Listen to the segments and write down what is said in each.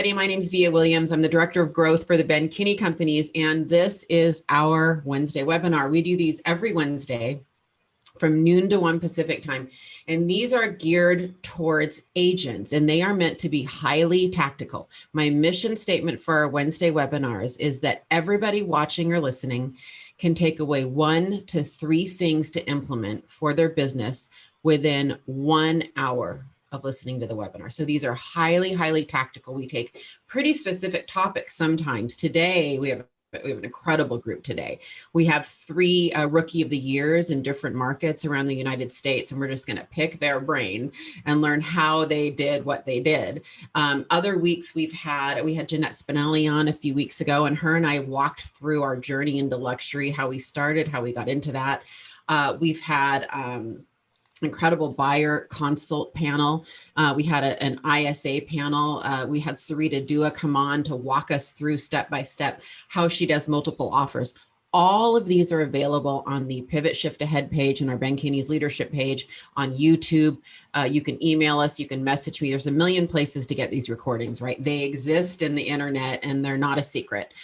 everybody. My name is Vija Williams. I'm the Director of Growth for the Kinney Companies, and this is our Wednesday webinar. We do these every Wednesday from noon to 1 Pacific time, and these are geared towards agents, and they are meant to be highly tactical. My mission statement for our Wednesday webinars is that everybody watching or listening can take away 1 to 3 things to implement for their business within 1 hour of listening to the webinar. So these are highly, highly tactical. We take pretty specific topics sometimes. Today, we have an incredible group today. We have 3 Rookie of the Years in different markets around the United States, and we're just gonna pick their brain and learn how they did what they did. Other weeks we had Jeanette Spinelli on a few weeks ago, and her and I walked through our journey into luxury, how we started, how we got into that. We've had incredible buyer consult panel. We had an ISA panel. We had Sarita Dua come on to walk us through step-by-step how she does multiple offers. All of these are available on the Pivot Shift Ahead page and our Ben Kinney's leadership page on YouTube. You can email us, you can message me. There's a million places to get these recordings, right? They exist in the internet and they're not a secret.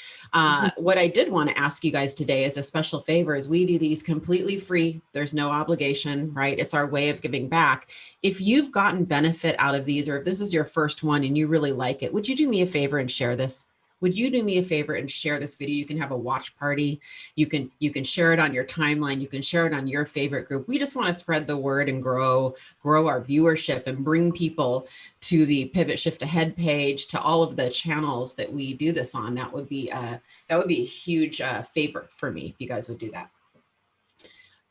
What I did want to ask you guys today as a special favor is we do these completely free. There's no obligation, right? It's our way of giving back. If you've gotten benefit out of these, or if this is your first one and you really like it, would you do me a favor and share this? Would you do me a favor and share this video? You can have a watch party. You can share it on your timeline. You can share it on your favorite group. We just want to spread the word and grow our viewership and bring people to the Pivot Shift Ahead page, to all of the channels that we do this on. That would be a huge favor for me if you guys would do that.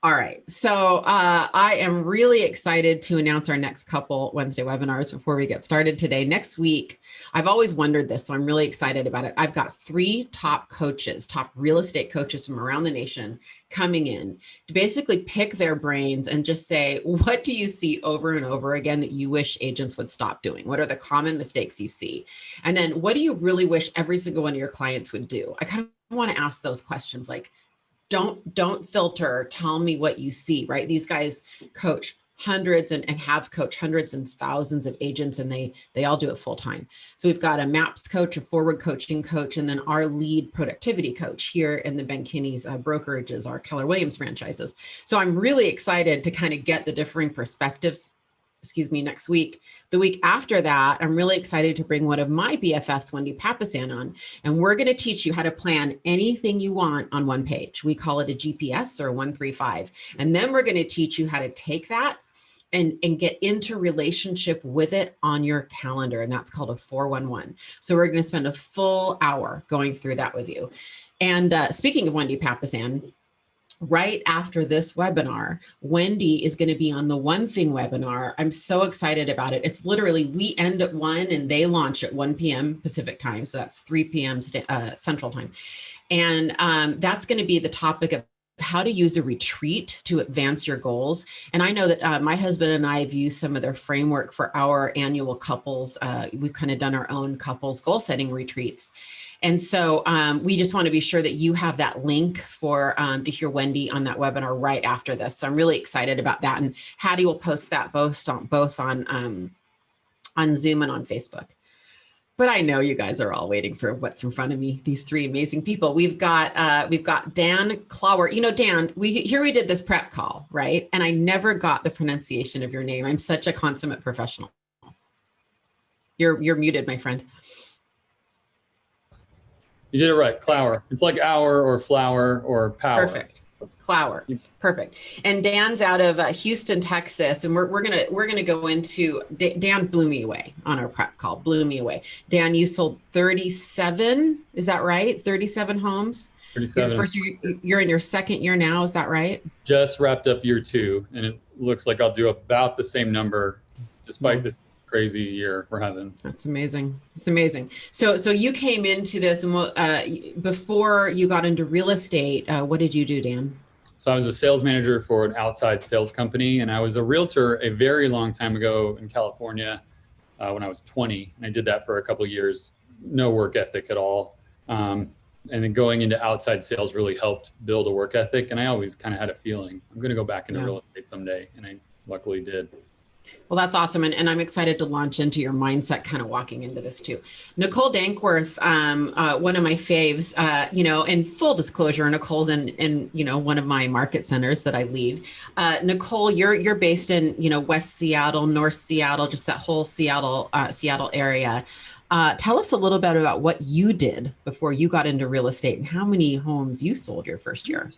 All right, so I am really excited to announce our next couple Wednesday webinars before we get started today. Next week, I've always wondered this, so I'm really excited about it. I've got 3 top coaches, top real estate coaches from around the nation coming in to basically pick their brains and just say, what do you see over and over again that you wish agents would stop doing? What are the common mistakes you see? And then what do you really wish every single one of your clients would do? I kind of want to ask those questions, like, don't filter, tell me what you see, right? These guys coach hundreds and have coached hundreds and thousands of agents, and they all do it full time. So we've got a MAPS coach, a forward coaching coach, and then our lead productivity coach here in the Ben Kinney's brokerages, our Keller Williams franchises. So I'm really excited to kind of get the differing perspectives. Next week. The week after that, I'm really excited to bring one of my BFFs, Wendy Papasan, on, and we're going to teach you how to plan anything you want on one page. We call it a GPS or a 135. And then we're going to teach you how to take that and get into relationship with it on your calendar. And that's called a 411. So we're going to spend a full hour going through that with you. And speaking of Wendy Papasan, right after this webinar, Wendy is going to be on the One Thing webinar. I'm so excited about it. It's literally, we end at 1 and they launch at 1 p.m. Pacific time. So that's 3 p.m. Central time. And that's going to be the topic of how to use a retreat to advance your goals. And I know that my husband and I have used some of their framework for our annual couples. We've kind of done our own couples goal setting retreats. And so we just want to be sure that you have that link for to hear Wendy on that webinar right after this. So I'm really excited about that. And Hattie will post that both on Zoom and on Facebook. But I know you guys are all waiting for what's in front of me. These 3 amazing people. We've got Dan Clower. You know, Dan, we did this prep call, right? And I never got the pronunciation of your name. I'm such a consummate professional. You're muted, my friend. You did it right, Clower. It's like hour or flower or power. Perfect. Clower. Perfect. And Dan's out of Houston, Texas, and we're gonna go into. Dan blew me away on our prep call. Blew me away. Dan, you sold 37. Is that right? 37 homes. 37. You're in your 2nd year now. Is that right? Just wrapped up year 2, and it looks like I'll do about the same number, despite the crazy year we're having. That's amazing. It's amazing. So you came into this, and before you got into real estate, what did you do, Dan? So I was a sales manager for an outside sales company, and I was a realtor a very long time ago in California when I was 20. And I did that for a couple of years, no work ethic at all. And then going into outside sales really helped build a work ethic. And I always kind of had a feeling I'm going to go back into real estate someday. And I luckily did. Well, that's awesome. And I'm excited to launch into your mindset kind of walking into this too. Nicole Dankworth, one of my faves, in full disclosure, Nicole's in one of my market centers that I lead. Nicole, you're based in, West Seattle, North Seattle, just that whole Seattle area. Tell us a little bit about what you did before you got into real estate and how many homes you sold your first year.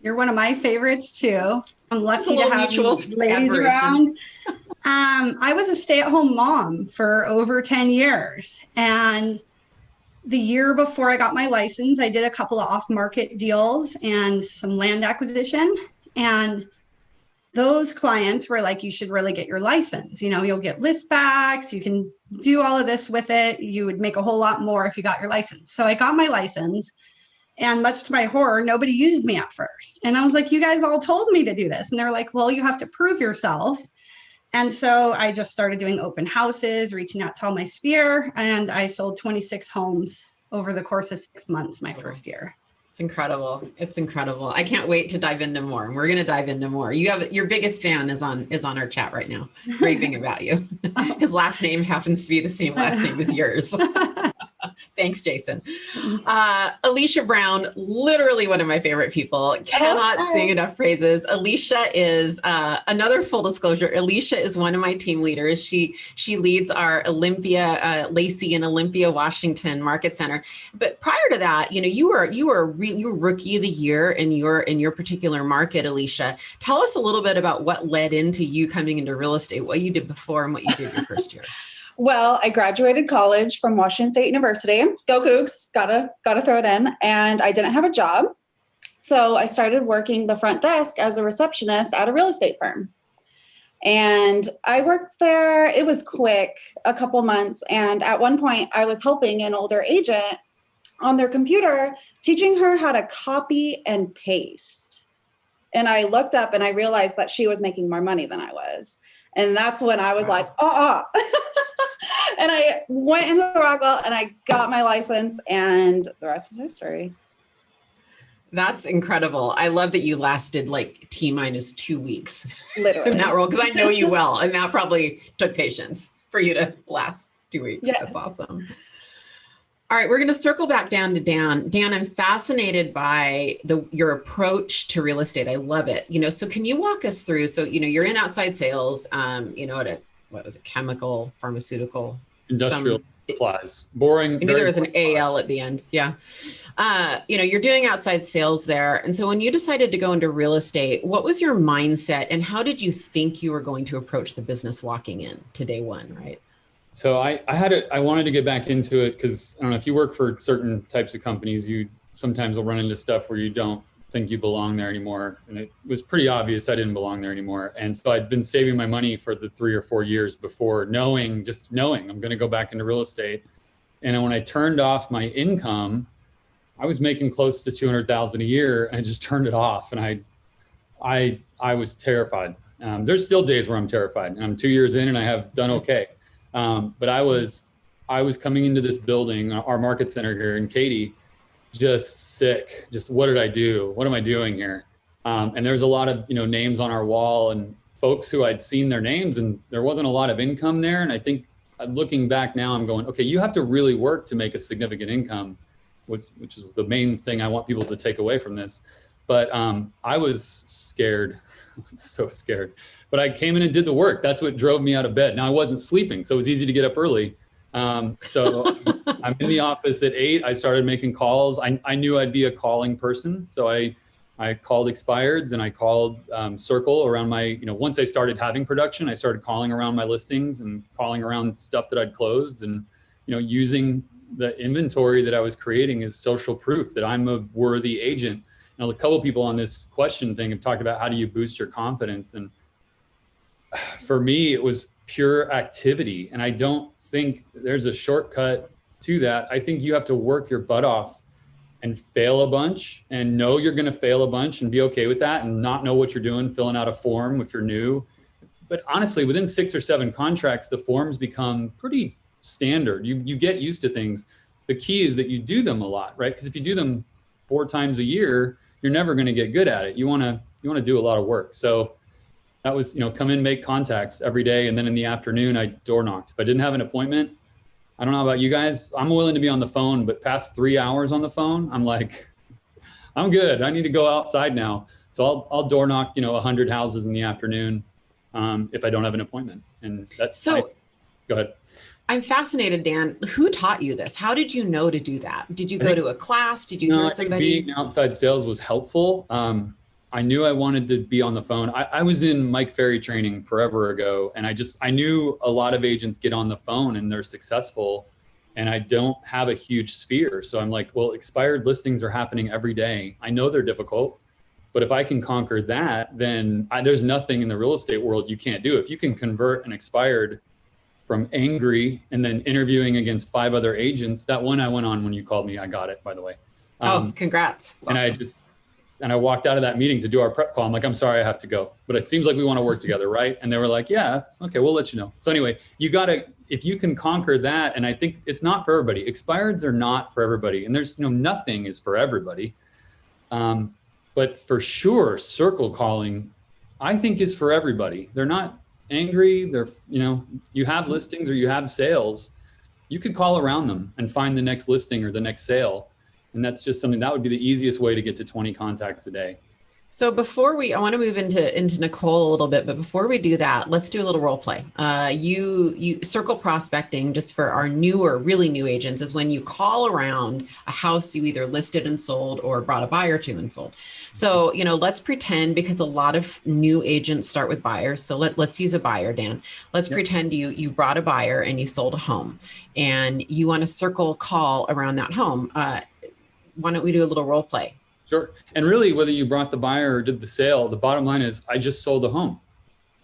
You're one of my favorites too. I'm lucky to have ladies admiration around. I was a stay-at-home mom for over 10 years. And the year before I got my license, I did a couple of off-market deals and some land acquisition. And those clients were like, you should really get your license. You'll get list backs. You can do all of this with it. You would make a whole lot more if you got your license. So I got my license. And much to my horror, nobody used me at first. And I was like, you guys all told me to do this. And they're like, well, you have to prove yourself. And so I just started doing open houses, reaching out to all my sphere. And I sold 26 homes over the course of 6 months, my first year. It's incredible. It's incredible. I can't wait to dive into more. And we're going to dive into more. You have your biggest fan is on our chat right now, raving about you. His last name happens to be the same last name as yours. Thanks, Jason. Alicia Brown, literally one of my favorite people. Cannot sing enough praises. Alicia is another full disclosure. Alicia is one of my team leaders. She leads our Olympia, Lacey and Olympia, Washington Market Center. But prior to that, you were rookie of the year in your particular market, Alicia. Tell us a little bit about what led into you coming into real estate, what you did before and what you did your first year. Well, I graduated college from Washington State University. Go Cougs, gotta throw it in. And I didn't have a job. So I started working the front desk as a receptionist at a real estate firm. And I worked there. It was quick, a couple months. And at one point I was helping an older agent on their computer, teaching her how to copy and paste. And I looked up and I realized that she was making more money than I was. And that's when I was like, And I went into Rockwell and I got my license, and the rest is history. That's incredible. I love that you lasted like T-minus 2 weeks. Literally. In that role, because I know you well. And that probably took patience for you to last 2 weeks. Yes. That's awesome. All right, we're going to circle back down to Dan. Dan, I'm fascinated by your approach to real estate. I love it. So can you walk us through? So, you're in outside sales, at what was it? Chemical, pharmaceutical, industrial supplies. Boring. Maybe there was an AL at the end. Yeah. You're doing outside sales there. And so when you decided to go into real estate, what was your mindset and how did you think you were going to approach the business walking in to day one, right? So I wanted to get back into it because I don't know, if you work for certain types of companies, you sometimes will run into stuff where you don't think you belong there anymore. And it was pretty obvious I didn't belong there anymore. And so I'd been saving my money for the 3 or 4 years before knowing I'm going to go back into real estate. And when I turned off my income, I was making close to $200,000 a year, and I just turned it off. And I was terrified. There's still days where I'm terrified, and I'm 2 years in and I have done okay. But I was coming into this building, our market center here in Katy, just sick. Just what did I do? What am I doing here? And there's a lot of, names on our wall and folks who I'd seen their names, and there wasn't a lot of income there. And I think looking back now, I'm going, okay, you have to really work to make a significant income, which is the main thing I want people to take away from this. But I was scared, so scared. But I came in and did the work. That's what drove me out of bed. Now I wasn't sleeping, so it was easy to get up early. So I'm in the office at 8. I started making calls. I knew I'd be a calling person. So I called expireds and I called Circle around my, once I started having production, I started calling around my listings and calling around stuff that I'd closed and, using the inventory that I was creating as social proof that I'm a worthy agent. Now, a couple of people on this question thing have talked about how do you boost your confidence? And for me, it was pure activity. And I don't think there's a shortcut to that. I think you have to work your butt off and fail a bunch and know you're going to fail a bunch and be okay with that and not know what you're doing, filling out a form if you're new. But honestly, within 6 or 7 contracts, the forms become pretty standard. You get used to things. The key is that you do them a lot, right? Because if you do them 4 times a year, you're never going to get good at it. You want to do a lot of work. So that was, come in, make contacts every day. And then in the afternoon, I door knocked. If I didn't have an appointment, I don't know about you guys, I'm willing to be on the phone, but past 3 hours on the phone, I'm like, I'm good. I need to go outside now. So I'll door knock, 100 houses in the afternoon if I don't have an appointment. And that's go ahead. I'm fascinated, Dan. Who taught you this? How did you know to do that? Did you go to a class? Did you hear somebody? I think being outside sales was helpful. I knew I wanted to be on the phone. I was in Mike Ferry training forever ago, and I knew a lot of agents get on the phone and they're successful, and I don't have a huge sphere. So I'm like, well, expired listings are happening every day. I know they're difficult, but if I can conquer that, then there's nothing in the real estate world you can't do. If you can convert an expired from angry and then interviewing against 5 other agents, that one I went on when you called me, I got it, by the way. Congrats. That's awesome. And I walked out of that meeting to do our prep call. I'm like, I'm sorry, I have to go, but it seems like we want to work together, right? And they were like, yeah, okay, we'll let you know. So anyway, if you can conquer that, and I think it's not for everybody. Expireds are not for everybody. And there's, nothing is for everybody. But for sure, circle calling, I think is for everybody. They're not angry. They're, you have listings or you have sales, you could call around them and find the next listing or the next sale. And that's just something that would be the easiest way to get to 20 contacts a day. So I want to move into Nicole a little bit, but before we do that, let's do a little role play. You circle prospecting, just for our really new agents, is when you call around a house you either listed and sold or brought a buyer to and sold. So, let's pretend, because a lot of new agents start with buyers. So let's use a buyer, Dan. Let's pretend you brought a buyer and you sold a home and you want to circle call around that home. Why don't we do a little role play? Sure. And really, whether you brought the buyer or did the sale, the bottom line is I just sold a home.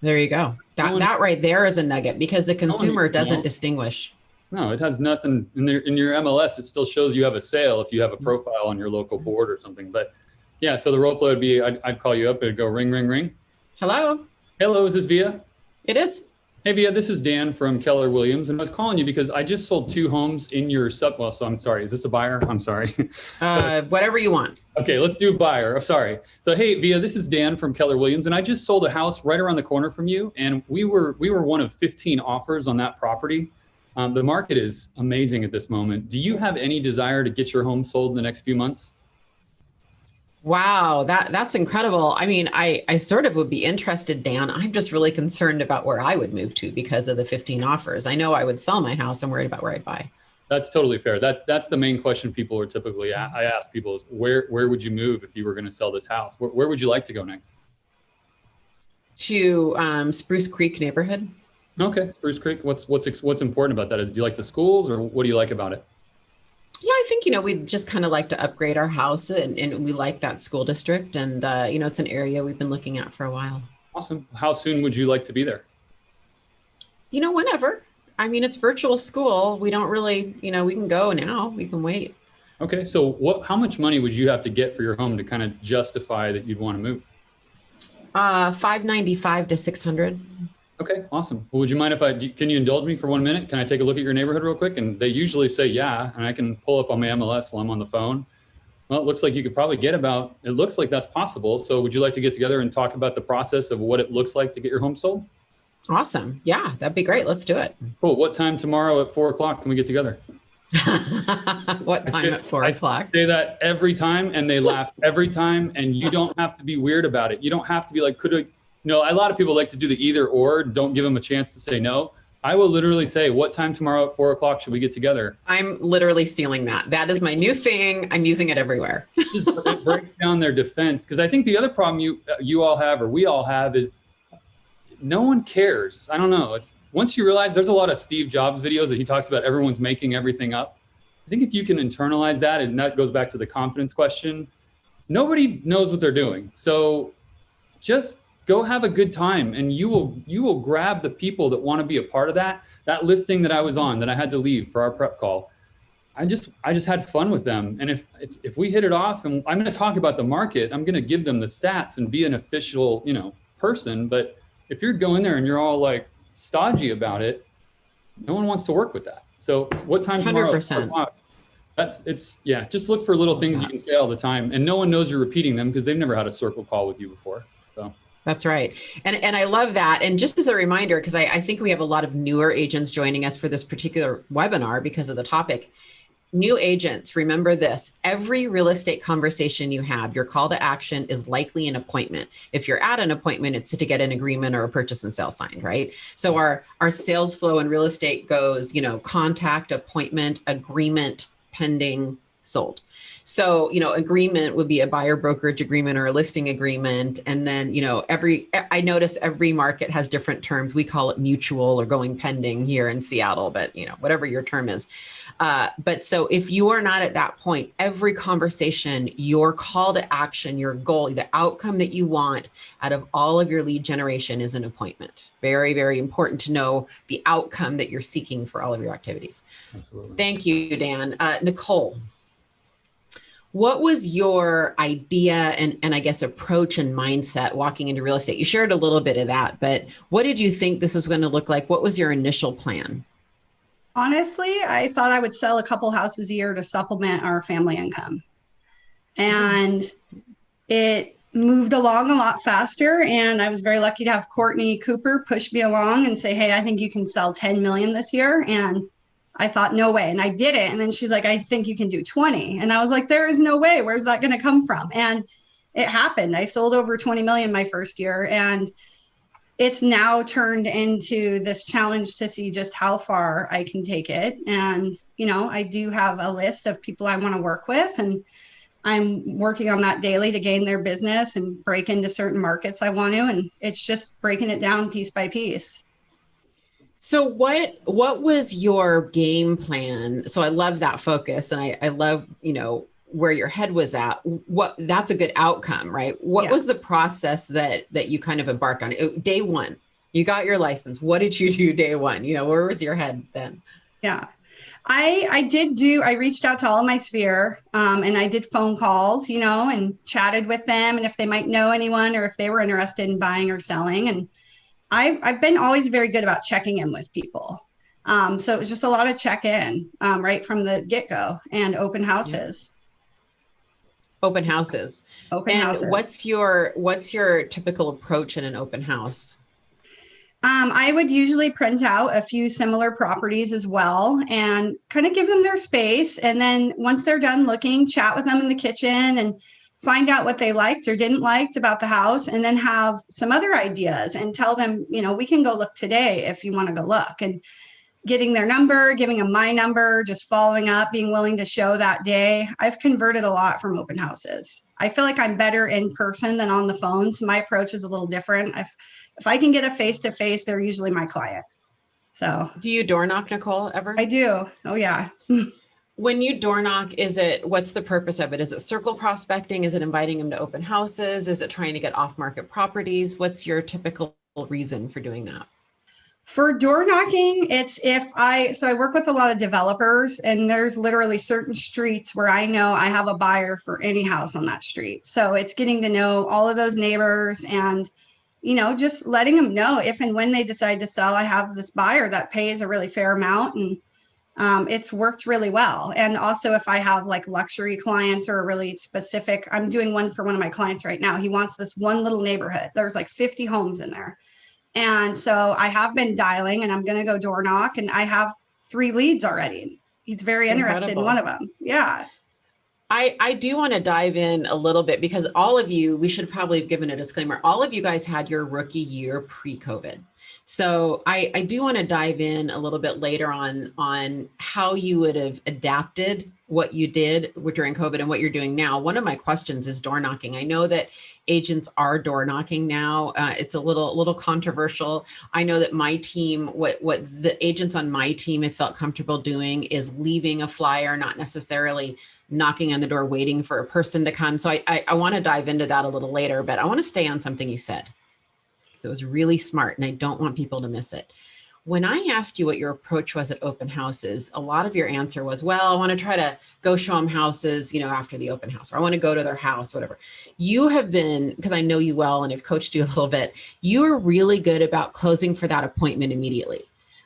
There you go. That right there is a nugget, because the consumer doesn't distinguish. No, it has nothing in your MLS. It still shows you have a sale if you have a profile on your local board or something. But yeah, so the role play would be I'd call you up. It'd go ring, ring, ring. Hello. Hello, is this Vija? It is. Hey, Vija, this is Dan from Keller Williams, and I was calling you because I just sold 2 homes in your so I'm sorry, is this a buyer? I'm sorry. Whatever you want. Okay, let's do buyer. Oh, sorry. So, hey, Vija, this is Dan from Keller Williams, and I just sold a house right around the corner from you, and we were one of 15 offers on that property. The market is amazing at this moment. Do you have any desire to get your home sold in the next few months? Wow, that's incredible. I mean, I sort of would be interested, Dan. I'm just really concerned about where I would move to because of the 15 offers. I know I would sell my house. I'm worried about where I'd buy. That's totally fair. That's the main question people are typically, I ask people is where would you move if you were going to sell this house? Where would you like to go next? To Spruce Creek neighborhood. Okay, Spruce Creek. What's important about that? Do you like the schools, or what do you like about it? Yeah, I think, we'd just kind of like to upgrade our house, and we like that school district. And, it's an area we've been looking at for a while. Awesome. How soon would you like to be there? Whenever. I mean, it's virtual school. We don't really, we can go now. We can wait. Okay. So how much money would you have to get for your home to kind of justify that you'd want to move? $595 to $600. Okay, awesome. Well, would you mind if can you indulge me for 1 minute? Can I take a look at your neighborhood real quick? And they usually say, yeah, and I can pull up on my MLS while I'm on the phone. Well, it looks like you could probably it looks like that's possible. So would you like to get together and talk about the process of what it looks like to get your home sold? Awesome. Yeah, that'd be great. Let's do it. Cool. What time tomorrow at 4 o'clock can we get together? What time at 4 o'clock? I say that every time, and they laugh every time, and you don't have to be weird about it. You don't have to be like, a lot of people like to do the either or, don't give them a chance to say no. I will literally say, what time tomorrow at 4 o'clock should we get together? I'm literally stealing that. That is my new thing. I'm using it everywhere. It breaks down their defense. Because I think the other problem you all have, or we all have, is no one cares. I don't know. It's once you realize there's a lot of Steve Jobs videos that he talks about everyone's making everything up. I think if you can internalize that, and that goes back to the confidence question, nobody knows what they're doing. So just go have a good time, and you will grab the people that want to be a part of that listing that I was on, that I had to leave for our prep call. I just had fun with them. And if we hit it off, and I'm going to talk about the market, I'm going to give them the stats and be an official, person. But if you're going there and you're all like stodgy about it, no one wants to work with that. So what time tomorrow? 100%. Just look for little things you can say all the time, and no one knows you're repeating them because they've never had a circle call with you before. So That's right. And I love that. And just as a reminder, because I think we have a lot of newer agents joining us for this particular webinar because of the topic. New agents, remember this: every real estate conversation you have, your call to action is likely an appointment. If you're at an appointment, it's to get an agreement or a purchase and sale signed, right? So our sales flow in real estate goes, contact, appointment, agreement, pending, sold. So, agreement would be a buyer brokerage agreement or a listing agreement. And then, I notice every market has different terms. We call it mutual or going pending here in Seattle, but whatever your term is. But so if you are not at that point, every conversation, your call to action, your goal, the outcome that you want out of all of your lead generation is an appointment. Very, very important to know the outcome that you're seeking for all of your activities. Absolutely. Thank you, Dan. Nicole, what was your idea and I guess approach and mindset walking into real estate? You shared a little bit of that, but what did you think this was going to look like? What was your initial plan? Honestly, I thought I would sell a couple houses a year to supplement our family income. And it moved along a lot faster. And I was very lucky to have Courtney Cooper push me along and say, hey, I think you can sell 10 million this year. And I thought, no way. And I did it. And then she's like, I think you can do 20. And I was like, there is no way. Where's that going to come from? And it happened. I sold over 20 million my first year. And it's now turned into this challenge to see just how far I can take it. And, I do have a list of people I want to work with, and I'm working on that daily to gain their business and break into certain markets I want to. And it's just breaking it down piece by piece. So what was your game plan? So I love that focus, and I love, where your head was at. That's a good outcome, right? What was the process that you kind of embarked on? Day one, you got your license. What did you do day one? Where was your head then? Yeah, I reached out to all of my sphere, and I did phone calls, and chatted with them, and if they might know anyone or if they were interested in buying or selling. And I've been always very good about checking in with people. So it was just a lot of check-in right from the get-go, and open houses. Open houses. And what's your typical approach in an open house? I would usually print out a few similar properties as well and kind of give them their space. And then once they're done looking, chat with them in the kitchen and find out what they liked or didn't like about the house, and then have some other ideas and tell them, we can go look today if you want to go look. And getting their number, giving them my number, just following up, being willing to show that day. I've converted a lot from open houses. I feel like I'm better in person than on the phone. So my approach is a little different. If I can get a face-to-face, they're usually my client. So do you door knock, Nicole, ever? I do. Oh yeah. When you door knock, what's the purpose of it? Is it circle prospecting? Is it inviting them to open houses? Is it trying to get off-market properties? What's your typical reason for doing that? For door knocking, I work with a lot of developers, and there's literally certain streets where I know I have a buyer for any house on that street. So it's getting to know all of those neighbors and, just letting them know if and when they decide to sell, I have this buyer that pays a really fair amount, and it's worked really well. And also if I have like luxury clients or a really specific, I'm doing one for one of my clients right now. He wants this one little neighborhood. There's like 50 homes in there. And so I have been dialing, and I'm going to go door knock, and I have 3 leads already. He's very interested in one of them. Yeah. I do want to dive in a little bit, because all of you, we should probably have given a disclaimer. All of you guys had your rookie year pre-COVID. So I do want to dive in a little bit later on how you would have adapted what you did during COVID and what you're doing now. One of my questions is door knocking. I know that agents are door knocking now. It's a little controversial. I know that my team, what the agents on my team have felt comfortable doing is leaving a flyer, not necessarily knocking on the door, waiting for a person to come. So I want to dive into that a little later, but I want to stay on something you said. So it was really smart, and I don't want people to miss it. When I asked you what your approach was at open houses, a lot of your answer was, well, I want to try to go show them houses, after the open house, or I want to go to their house, whatever. You have been, because I know you well and have coached you a little bit, you are really good about closing for that appointment immediately.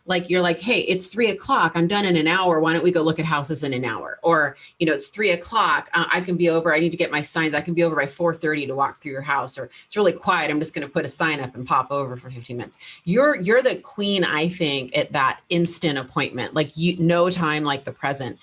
Like you're like, hey, it's 3 o'clock. I'm done in an hour. Why don't we go look at houses in an hour? Or, you know, it's 3 o'clock. I can be over. I need to get my signs. I can be over by 4:30 to walk through your house. Or it's really quiet. I'm just going to put a sign up and pop over for 15 minutes. You're the queen, I think, at that instant appointment, like no time like the present.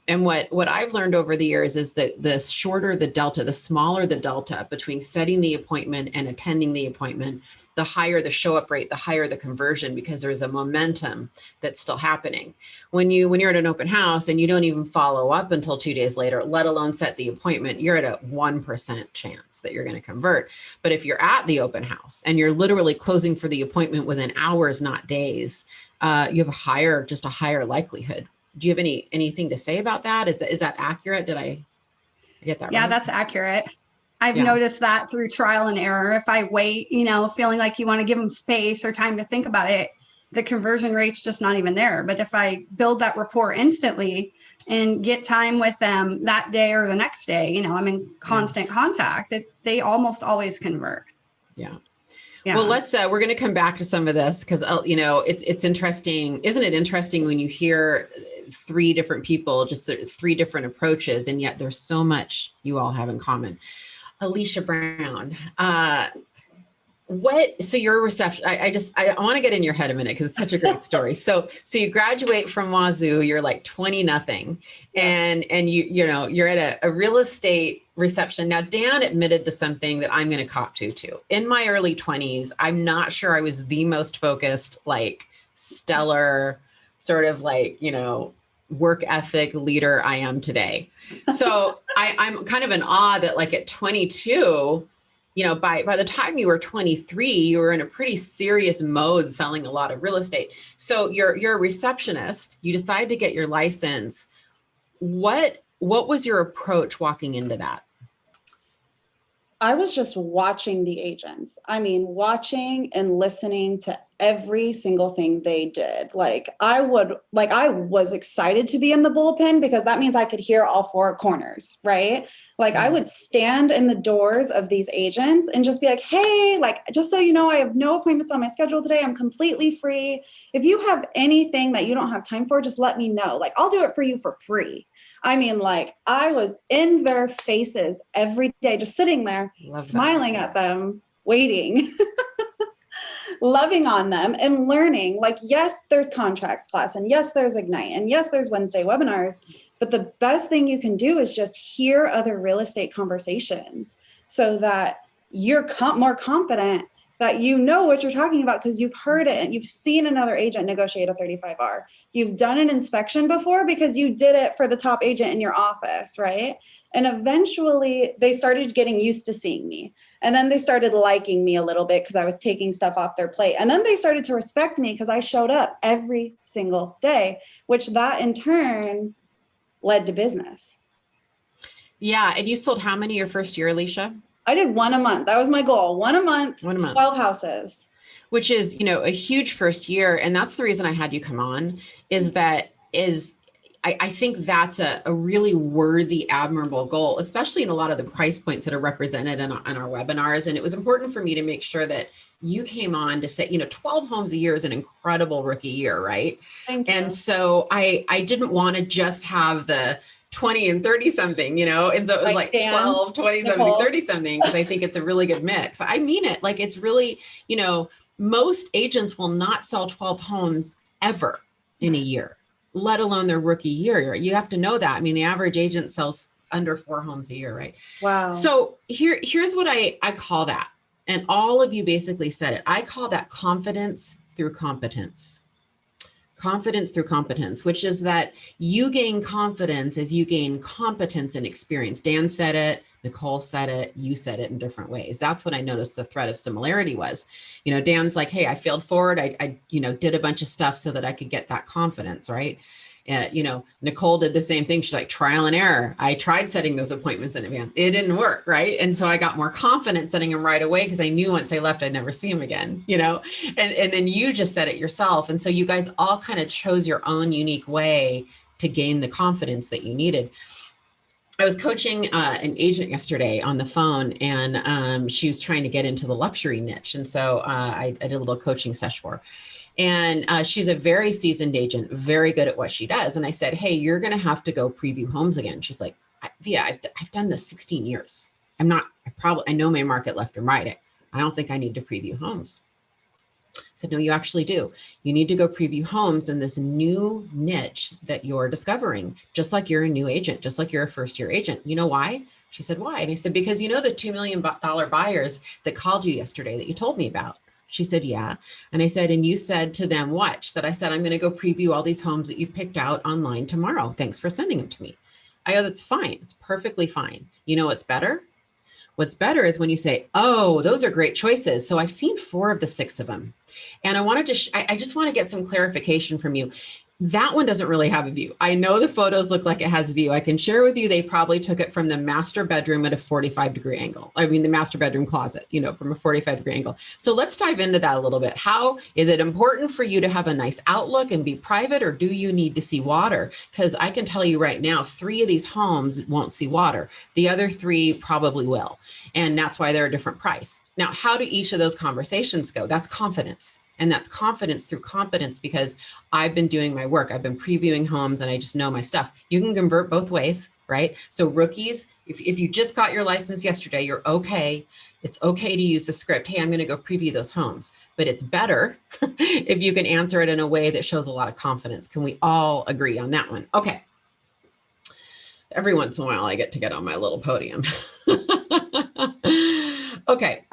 And what I've learned over the years is that the shorter the delta, the smaller the delta between setting the appointment and attending the appointment, the higher the show up rate, the higher the conversion, because there's a momentum that's still happening. When you're at an open house and you don't even follow up until 2 days later, let alone set the appointment, you're at a 1% chance that you're going to convert. But if you're at the open house and you're literally closing for the appointment within hours, not days, you have a higher likelihood. Do you have anything to say about that? Is that accurate? Did I get that right? Yeah, that's accurate. I've noticed that through trial and error. If I wait, you know, feeling like you want to give them space or time to think about it, the conversion rate's just not even there. But if I build that rapport instantly and get time with them that day or the next day, you know, I'm in constant contact, they almost always convert. Yeah. Well, we're going to come back to some of this because, you know, it's interesting. Isn't it interesting when you hear 3 different people, just 3 different approaches, and yet there's so much you all have in common. Alicia Brown, so you're a reception. I want to get in your head a minute because it's such a great story. So you graduate from Wazoo, you're like 20 nothing, and you're at a real estate reception. Now, Dan admitted to something that I'm going to cop to too. In my early 20s, I'm not sure I was the most focused, like stellar sort of like, you know, work ethic leader I am today. So I'm kind of in awe that like at 22, you know, by the time you were 23, you were in a pretty serious mode selling a lot of real estate. So you're a receptionist, you decide to get your license. What was your approach walking into that? I was just watching the agents. I mean, watching and listening to every single thing they did. I was excited to be in the bullpen because that means I could hear all 4 corners, right? I would stand in the doors of these agents and just be like, hey, just so you know, I have no appointments on my schedule today. I'm completely free. If you have anything that you don't have time for, just let me know. I'll do it for you for free. I mean, I was in their faces every day, just sitting there, smiling at them, waiting. Loving on them and learning. Yes, there's contracts class, and yes, there's Ignite, and yes, there's Wednesday webinars, but the best thing you can do is just hear other real estate conversations so that you're more confident that you know what you're talking about because you've heard it and you've seen another agent negotiate a 35R. You've done an inspection before because you did it for the top agent in your office, right? And eventually they started getting used to seeing me. And then they started liking me a little bit because I was taking stuff off their plate. And then they started to respect me because I showed up every single day, which that in turn led to business. Yeah. And you sold how many your first year, Alicia? I did 1 a month. That was my goal. 1 a month, 12 houses. Which is, you know, a huge first year. And that's the reason I had you come on I think that's a really worthy, admirable goal, especially in a lot of the price points that are represented in our webinars. And it was important for me to make sure that you came on to say, you know, 12 homes a year is an incredible rookie year, right? Thank you. And so I didn't want to just have the 20 and 30 something, you know? And so it was like Dan, 12, 20 something, Nicole. 30 something, because I think it's a really good mix. I mean it, it's really, you know, most agents will not sell 12 homes ever in a year, let alone their rookie year. You have to know that. I mean, the average agent sells under 4 homes a year, right? Wow. So here's what I call that. And all of you basically said it. I call that confidence through competence. Confidence through competence, which is that you gain confidence as you gain competence and experience. Dan said it, Nicole said it, you said it in different ways. That's what I noticed the thread of similarity was. You know, Dan's like, hey, I failed forward. I did a bunch of stuff so that I could get that confidence, right? You know, Nicole did the same thing. She's like, trial and error. I tried setting those appointments in advance. It didn't work, right? And so I got more confident setting them right away because I knew once I left, I'd never see them again, you know? And then you just said it yourself. And so you guys all kind of chose your own unique way to gain the confidence that you needed. I was coaching an agent yesterday on the phone, and she was trying to get into the luxury niche. And so I did a little coaching session for her. And she's a very seasoned agent, very good at what she does. And I said, hey, you're going to have to go preview homes again. She's like, Vija, I've done this 16 years. I know my market left and right. I don't think I need to preview homes. I said, no, you actually do. You need to go preview homes in this new niche that you're discovering, just like you're a new agent, just like you're a first-year agent. You know why? She said, why? And I said, because you know the $2 million buyers that called you yesterday that you told me about? She said, yeah. And I said, and you said to them, what? She said, I said, I'm going to go preview all these homes that you picked out online tomorrow. Thanks for sending them to me. I go, that's fine. It's perfectly fine. You know what's better? What's better is when you say, oh, those are great choices. So I've seen 4 of the 6 of them. And I wanted to, I just want to get some clarification from you. That one doesn't really have a view. I know the photos look like it has a view. I can share with you, they probably took it from the master bedroom at a 45-degree angle. I mean, the master bedroom closet, from a 45-degree angle. So let's dive into that a little bit. How is it important for you to have a nice outlook and be private, or do you need to see water? Because I can tell you right now, 3 of these homes won't see water. The other 3 probably will. And that's why they're a different price. Now, how do each of those conversations go? That's confidence. And that's confidence through competence, because I've been doing my work. I've been previewing homes and I just know my stuff. You can convert both ways, right? So rookies, if you just got your license yesterday, you're okay. It's okay to use the script. Hey, I'm going to go preview those homes, but it's better if you can answer it in a way that shows a lot of confidence. Can we all agree on that one? Okay. Every once in a while, I get to get on my little podium. Okay.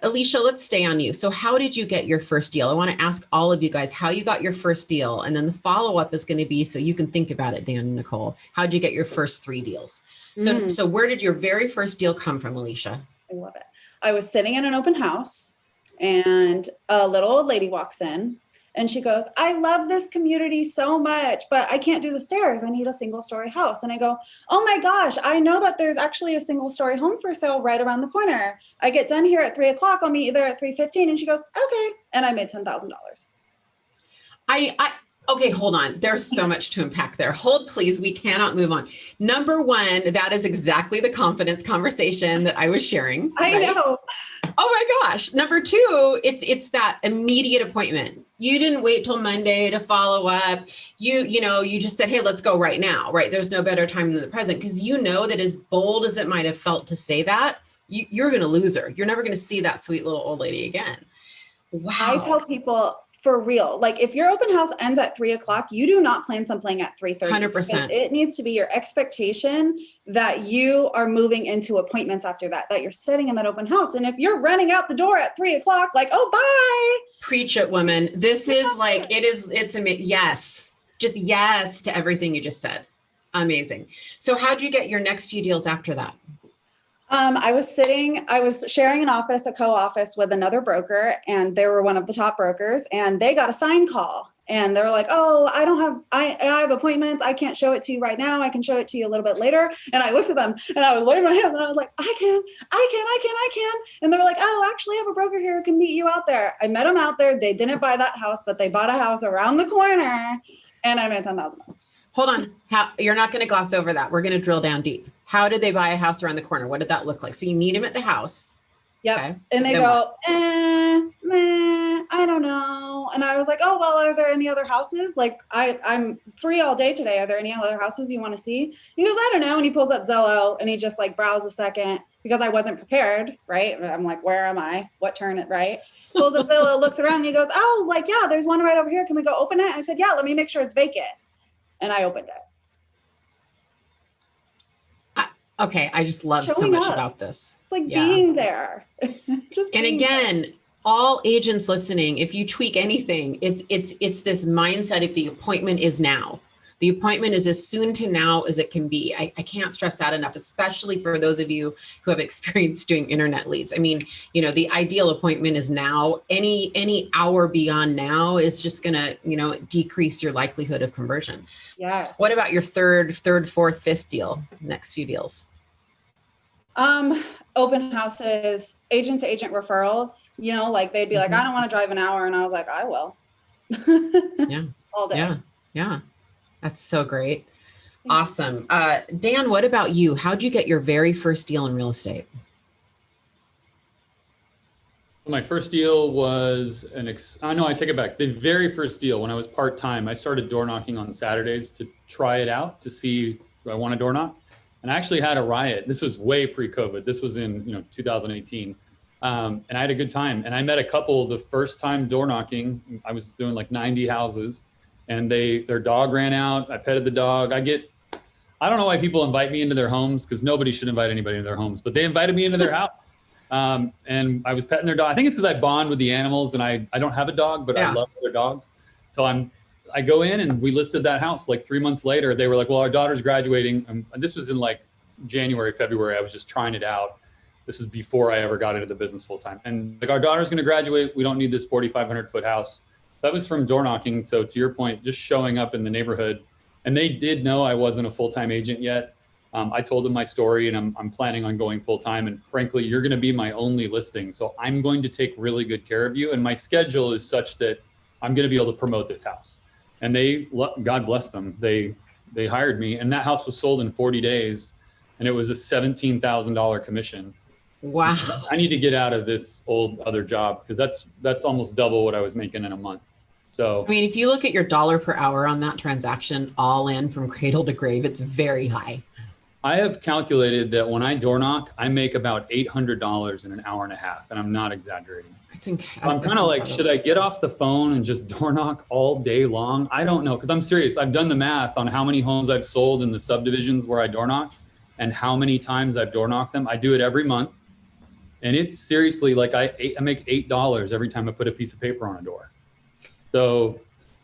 Alicia, let's stay on you. So how did you get your first deal? I want to ask all of you guys how you got your first deal. And then the follow-up is going to be, so you can think about it, Dan and Nicole, how'd you get your first 3 deals? So where did your very first deal come from, Alicia? I love it. I was sitting in an open house and a little old lady walks in. And she goes, I love this community so much, but I can't do the stairs. I need a single-story house. And I go, oh my gosh, I know that there's actually a single-story home for sale right around the corner. I get done here at 3 o'clock. I'll meet you there at 3:15. And she goes, okay. And I made $10,000. Okay, hold on. There's so much to unpack there. Hold, please. We cannot move on. Number one, that is exactly the confidence conversation that I was sharing. I know. Oh my gosh. Number 2, it's that immediate appointment. You didn't wait till Monday to follow up. You just said, hey, let's go right now, right? There's no better time than the present, because you know that as bold as it might have felt to say that, you're going to lose her. You're never going to see that sweet little old lady again. Wow. I tell people, for real, like if your open house ends at 3 o'clock, you do not plan something at 3:30. 100%. It needs to be your expectation that you are moving into appointments after that you're sitting in that open house. And if you're running out the door at 3 o'clock, like, oh, bye. Preach it, woman. This is like, it's amazing. Yes. Just yes to everything you just said. Amazing. So how'd you get your next few deals after that? I was sharing a co-office with another broker, and they were one of the top brokers, and they got a sign call, and they were like, oh, I have appointments. I can't show it to you right now. I can show it to you a little bit later. And I looked at them and I was waving my hand and I was like, I can. And they were like, oh, actually I have a broker here who can meet you out there. I met them out there. They didn't buy that house, but they bought a house around the corner, and I made $10,000. Hold on. You're not going to gloss over that. We're going to drill down deep. How did they buy a house around the corner? What did that look like? So you meet them at the house. Yep. Okay. And they go, I don't know. And I was like, oh, well, are there any other houses? Like I'm free all day today. Are there any other houses you want to see? He goes, I don't know. And he pulls up Zillow and he just like browses a second, because I wasn't prepared. Right. I'm like, where am I? What turn it? Right. Pulls up Zillow, looks around and he goes, oh, like, yeah, there's one right over here. Can we go open it? And I said, yeah, let me make sure it's vacant. And I opened it. Okay. I just love so much about this. Like being there. And again, all agents listening, if you tweak anything, it's this mindset of the appointment is now. The appointment is as soon to now as it can be. I can't stress that enough, especially for those of you who have experience doing internet leads. I mean, the ideal appointment is now. Any hour beyond now is just going to, decrease your likelihood of conversion. Yes. What about your third, fourth, fifth deal, next few deals? Open houses, agent to agent referrals, like they'd be like, I don't want to drive an hour. And I was like, I will. Yeah. All day. Yeah. That's so great. Awesome. Dan, what about you? How'd you get your very first deal in real estate? My first deal was I take it back. The very first deal when I was part-time, I started door knocking on Saturdays to try it out to see do I want to door knock. And I actually had a riot. This was way pre-COVID. This was in 2018. And I had a good time. And I met a couple the first time door knocking. I was doing like 90 houses and their dog ran out. I petted the dog. I don't know why people invite me into their homes because nobody should invite anybody into their homes, but they invited me into their house. And I was petting their dog. I think it's because I bond with the animals and I don't have a dog, but I love other dogs. So I go in and we listed that house like 3 months later. They were like, well, our daughter's graduating. And this was in like January, February. I was just trying it out. This was before I ever got into the business full time. And like, our daughter's going to graduate. We don't need this 4,500 foot house. That was from door knocking. So to your point, just showing up in the neighborhood. And they did know I wasn't a full-time agent yet. I told them my story and I'm planning on going full-time. And frankly, you're going to be my only listing. So I'm going to take really good care of you. And my schedule is such that I'm going to be able to promote this house. And God bless them. They hired me and that house was sold in 40 days and it was a $17,000 commission. Wow. I need to get out of this old other job because that's almost double what I was making in a month. So, I mean, if you look at your dollar per hour on that transaction, all in from cradle to grave, it's very high. I have calculated that when I door knock, I make about $800 in an hour and a half, and I'm not exaggerating. I'm kind of like, should I get off the phone and just door knock all day long? I don't know, because I'm serious. I've done the math on how many homes I've sold in the subdivisions where I door knock and how many times I've door knocked them. I do it every month, and it's seriously like I make $8 every time I put a piece of paper on a door. So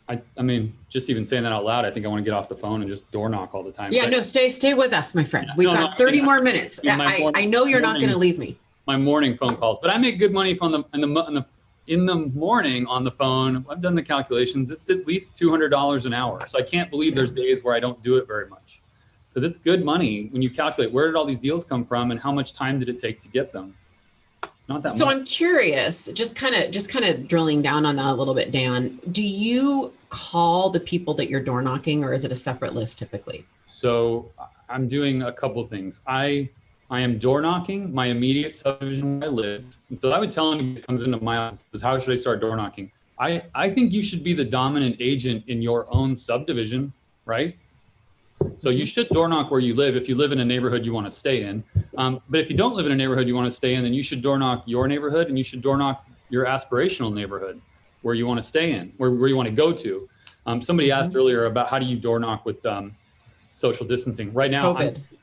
I mean, just even saying that out loud, I think I want to get off the phone and just door knock all the time. Yeah, no, stay with us, my friend. We've got 30 more minutes. I know you're not going to leave me. My morning phone calls, but I make good money from in the morning on the phone. I've done the calculations. It's at least $200 an hour. So I can't believe there's days where I don't do it very much because it's good money when you calculate where did all these deals come from and how much time did it take to get them. It's not that much. So I'm curious, just kind of drilling down on that a little bit, Dan. Do you call the people that you're door knocking, or is it a separate list typically? So I'm doing a couple things. I am door knocking my immediate subdivision where I live. And so I would tell anyone that comes into my office, how should I start door knocking? I think you should be the dominant agent in your own subdivision, right? So you should door knock where you live if you live in a neighborhood you want to stay in. But if you don't live in a neighborhood you want to stay in, then you should door knock your neighborhood and you should door knock your aspirational neighborhood where you want to stay in, where you want to go to. Somebody asked earlier about how do you door knock with social distancing. Right now,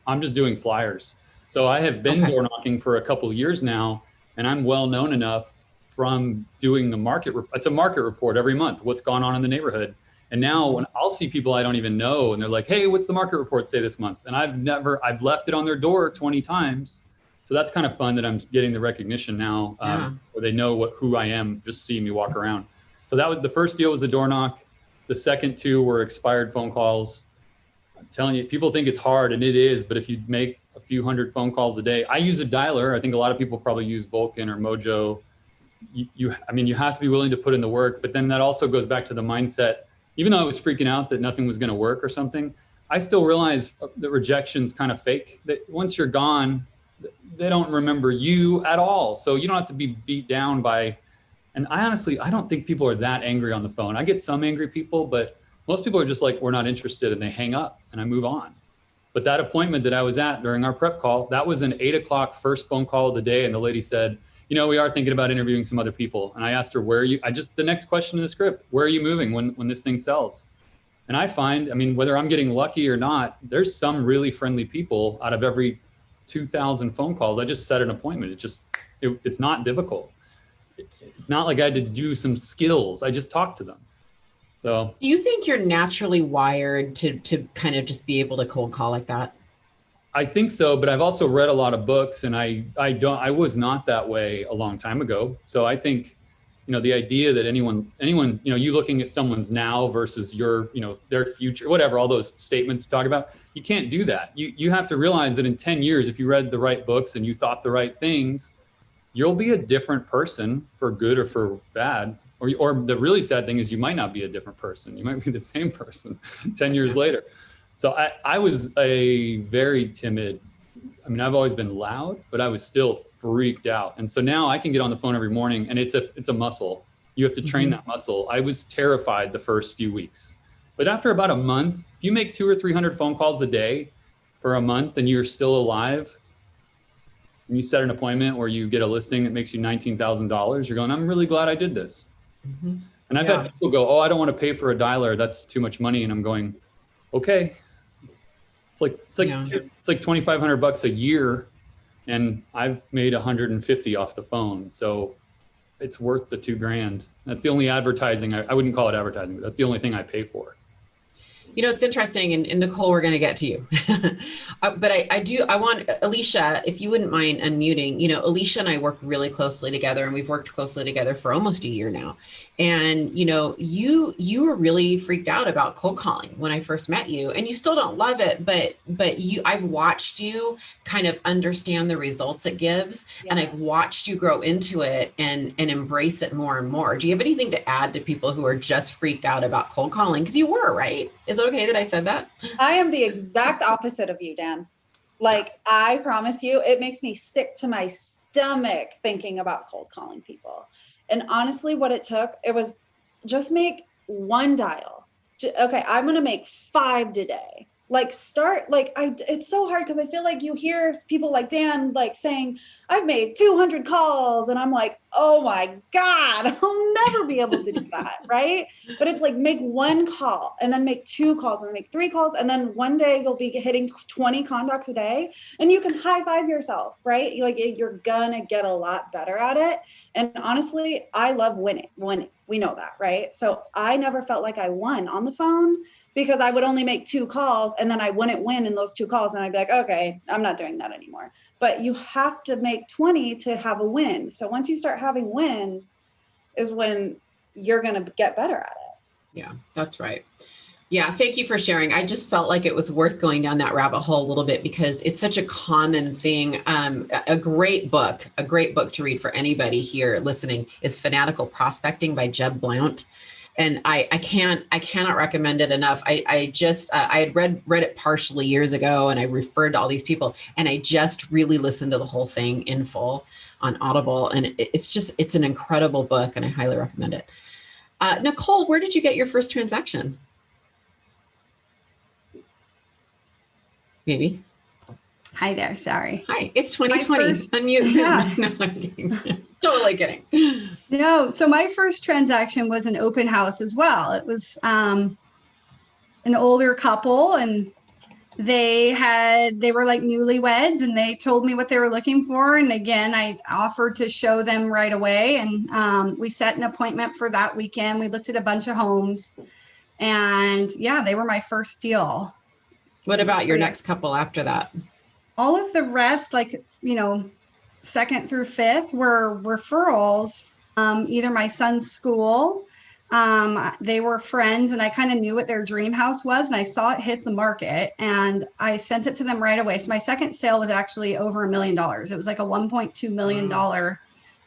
I'm just doing flyers. So I have been door knocking for a couple of years now, and I'm well known enough from doing the market. It's a market report every month, what's gone on in the neighborhood. And now when I'll see people I don't even know and they're like, hey, what's the market report say this month? And I've left it on their door 20 times. So that's kind of fun that I'm getting the recognition now where they know who I am, just seeing me walk around. So that was the first deal was a door knock. The second two were expired phone calls. I'm telling you, people think it's hard and it is, but if you make a few hundred phone calls a day, I use a dialer. I think a lot of people probably use Vulcan or Mojo. You have to be willing to put in the work, but then that also goes back to the mindset. Even though I was freaking out that nothing was going to work or something, I still realized that rejection's kind of fake. That once you're gone, they don't remember you at all. So you don't have to be beat down by, and I don't think people are that angry on the phone. I get some angry people, but most people are just like, we're not interested, and they hang up and I move on. But that appointment that I was at during our prep call, that was an 8 o'clock first phone call of the day. And the lady said, we are thinking about interviewing some other people. And I asked her, the next question in the script, where are you moving when this thing sells? And I find, whether I'm getting lucky or not, there's some really friendly people out of every 2,000 phone calls. I just set an appointment. It's not difficult. It's not like I had to do some skills. I just talked to them. So do you think you're naturally wired to kind of just be able to cold call like that? I think so, but I've also read a lot of books, and I was not that way a long time ago. So I think, the idea that anyone, you looking at someone's now versus your, their future, whatever, all those statements talk about, you can't do that. You have to realize that in 10 years, if you read the right books and you thought the right things, you'll be a different person for good or for bad. Or the really sad thing is you might not be a different person. You might be the same person 10 years later. So I was a very timid, I mean, I've always been loud, but I was still freaked out. And so now I can get on the phone every morning, and it's a muscle. You have to train that muscle. I was terrified the first few weeks, but after about a month, if you make 200 or 300 phone calls a day for a month and you're still alive, and you set an appointment where you get a listing that makes you $19,000, you're going, I'm really glad I did this. And I've had people go, oh, I don't want to pay for a dialer. That's too much money. And I'm going, okay. It's like $2,500 a year, and I've made 150 off the phone. So it's worth the $2,000. That's the only advertising. I wouldn't call it advertising, but that's the only thing I pay for. You know, it's interesting, and Nicole, we're going to get to you, but I want Alicia, if you wouldn't mind unmuting. You know, Alicia and I work really closely together, and we've worked closely together for almost a year now. And, you know, you were really freaked out about cold calling when I first met you, and you still don't love it, but I've watched you kind of understand the results it gives, and I've watched you grow into it and embrace it more and more. Do you have anything to add to people who are just freaked out about cold calling? Because you were, right? Is it okay that I said that? I am the exact opposite of you, Dan. Like, I promise you, it makes me sick to my stomach thinking about cold calling people. And honestly, what it took, it was just make one dial. Okay, I'm going to make 5 today. Like, start, like, it's so hard because I feel like you hear people like Dan, like, saying, I've made 200 calls. And I'm like, oh my God, I'll never be able to do that. Right. But it's like, make 1 call and then make 2 calls and then make 3 calls. And then one day you'll be hitting 20 contacts a day, and you can high five yourself. Right. You're going to get a lot better at it. And honestly, I love winning. We know that. Right. So I never felt like I won on the phone, because I would only make 2 calls and then I wouldn't win in those 2 calls. And I'd be like, okay, I'm not doing that anymore. But you have to make 20 to have a win. So once you start having wins is when you're going to get better at it. Yeah, that's right. Yeah. Thank you for sharing. I just felt like it was worth going down that rabbit hole a little bit, because it's such a common thing. A great book to read for anybody here listening is Fanatical Prospecting by Jeb Blount. And I cannot recommend it enough. I had read it partially years ago, and I referred to all these people, and I just really listened to the whole thing in full on Audible. And it's an incredible book, and I highly recommend it. Nicole, where did you get your first transaction? Maybe. Hi there. Sorry. Hi, it's 2020. Unmute Zoom. Yeah. No, I'm kidding. Totally kidding. No, so my first transaction was an open house as well. It was an older couple, and they were like newlyweds, and they told me what they were looking for. And again, I offered to show them right away. And we set an appointment for that weekend. We looked at a bunch of homes, and yeah, they were my first deal. What about your next couple after that? All of the rest, like, you know, 2nd through 5th were referrals. Either my son's school, they were friends, and I kind of knew what their dream house was, and I saw it hit the market, and I sent it to them right away. So my second sale was actually over $1 million. It was like a $1.2 million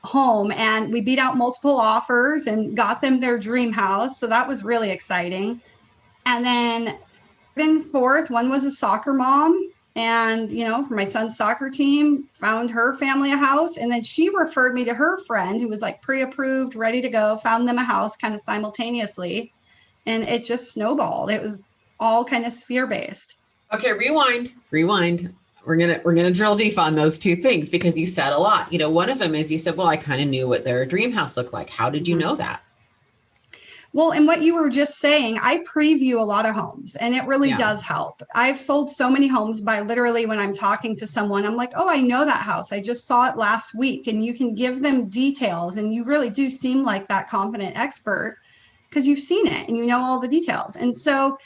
home, and we beat out multiple offers and got them their dream house. So that was really exciting. And then 4th, one was a soccer mom. And, you know, for my son's soccer team, found her family a house. And then she referred me to her friend who was like pre-approved, ready to go, found them a house kind of simultaneously. And it just snowballed. It was all kind of sphere-based. Okay, rewind. We're gonna drill deep on those 2 things, because you said a lot. You know, one of them is you said, well, I kind of knew what their dream house looked like. How did you know that? Well, and what you were just saying, I preview a lot of homes, and it really does help. I've sold so many homes by literally when I'm talking to someone, I'm like, oh, I know that house. I just saw it last week. And you can give them details, and you really do seem like that confident expert because you've seen it and you know all the details. And so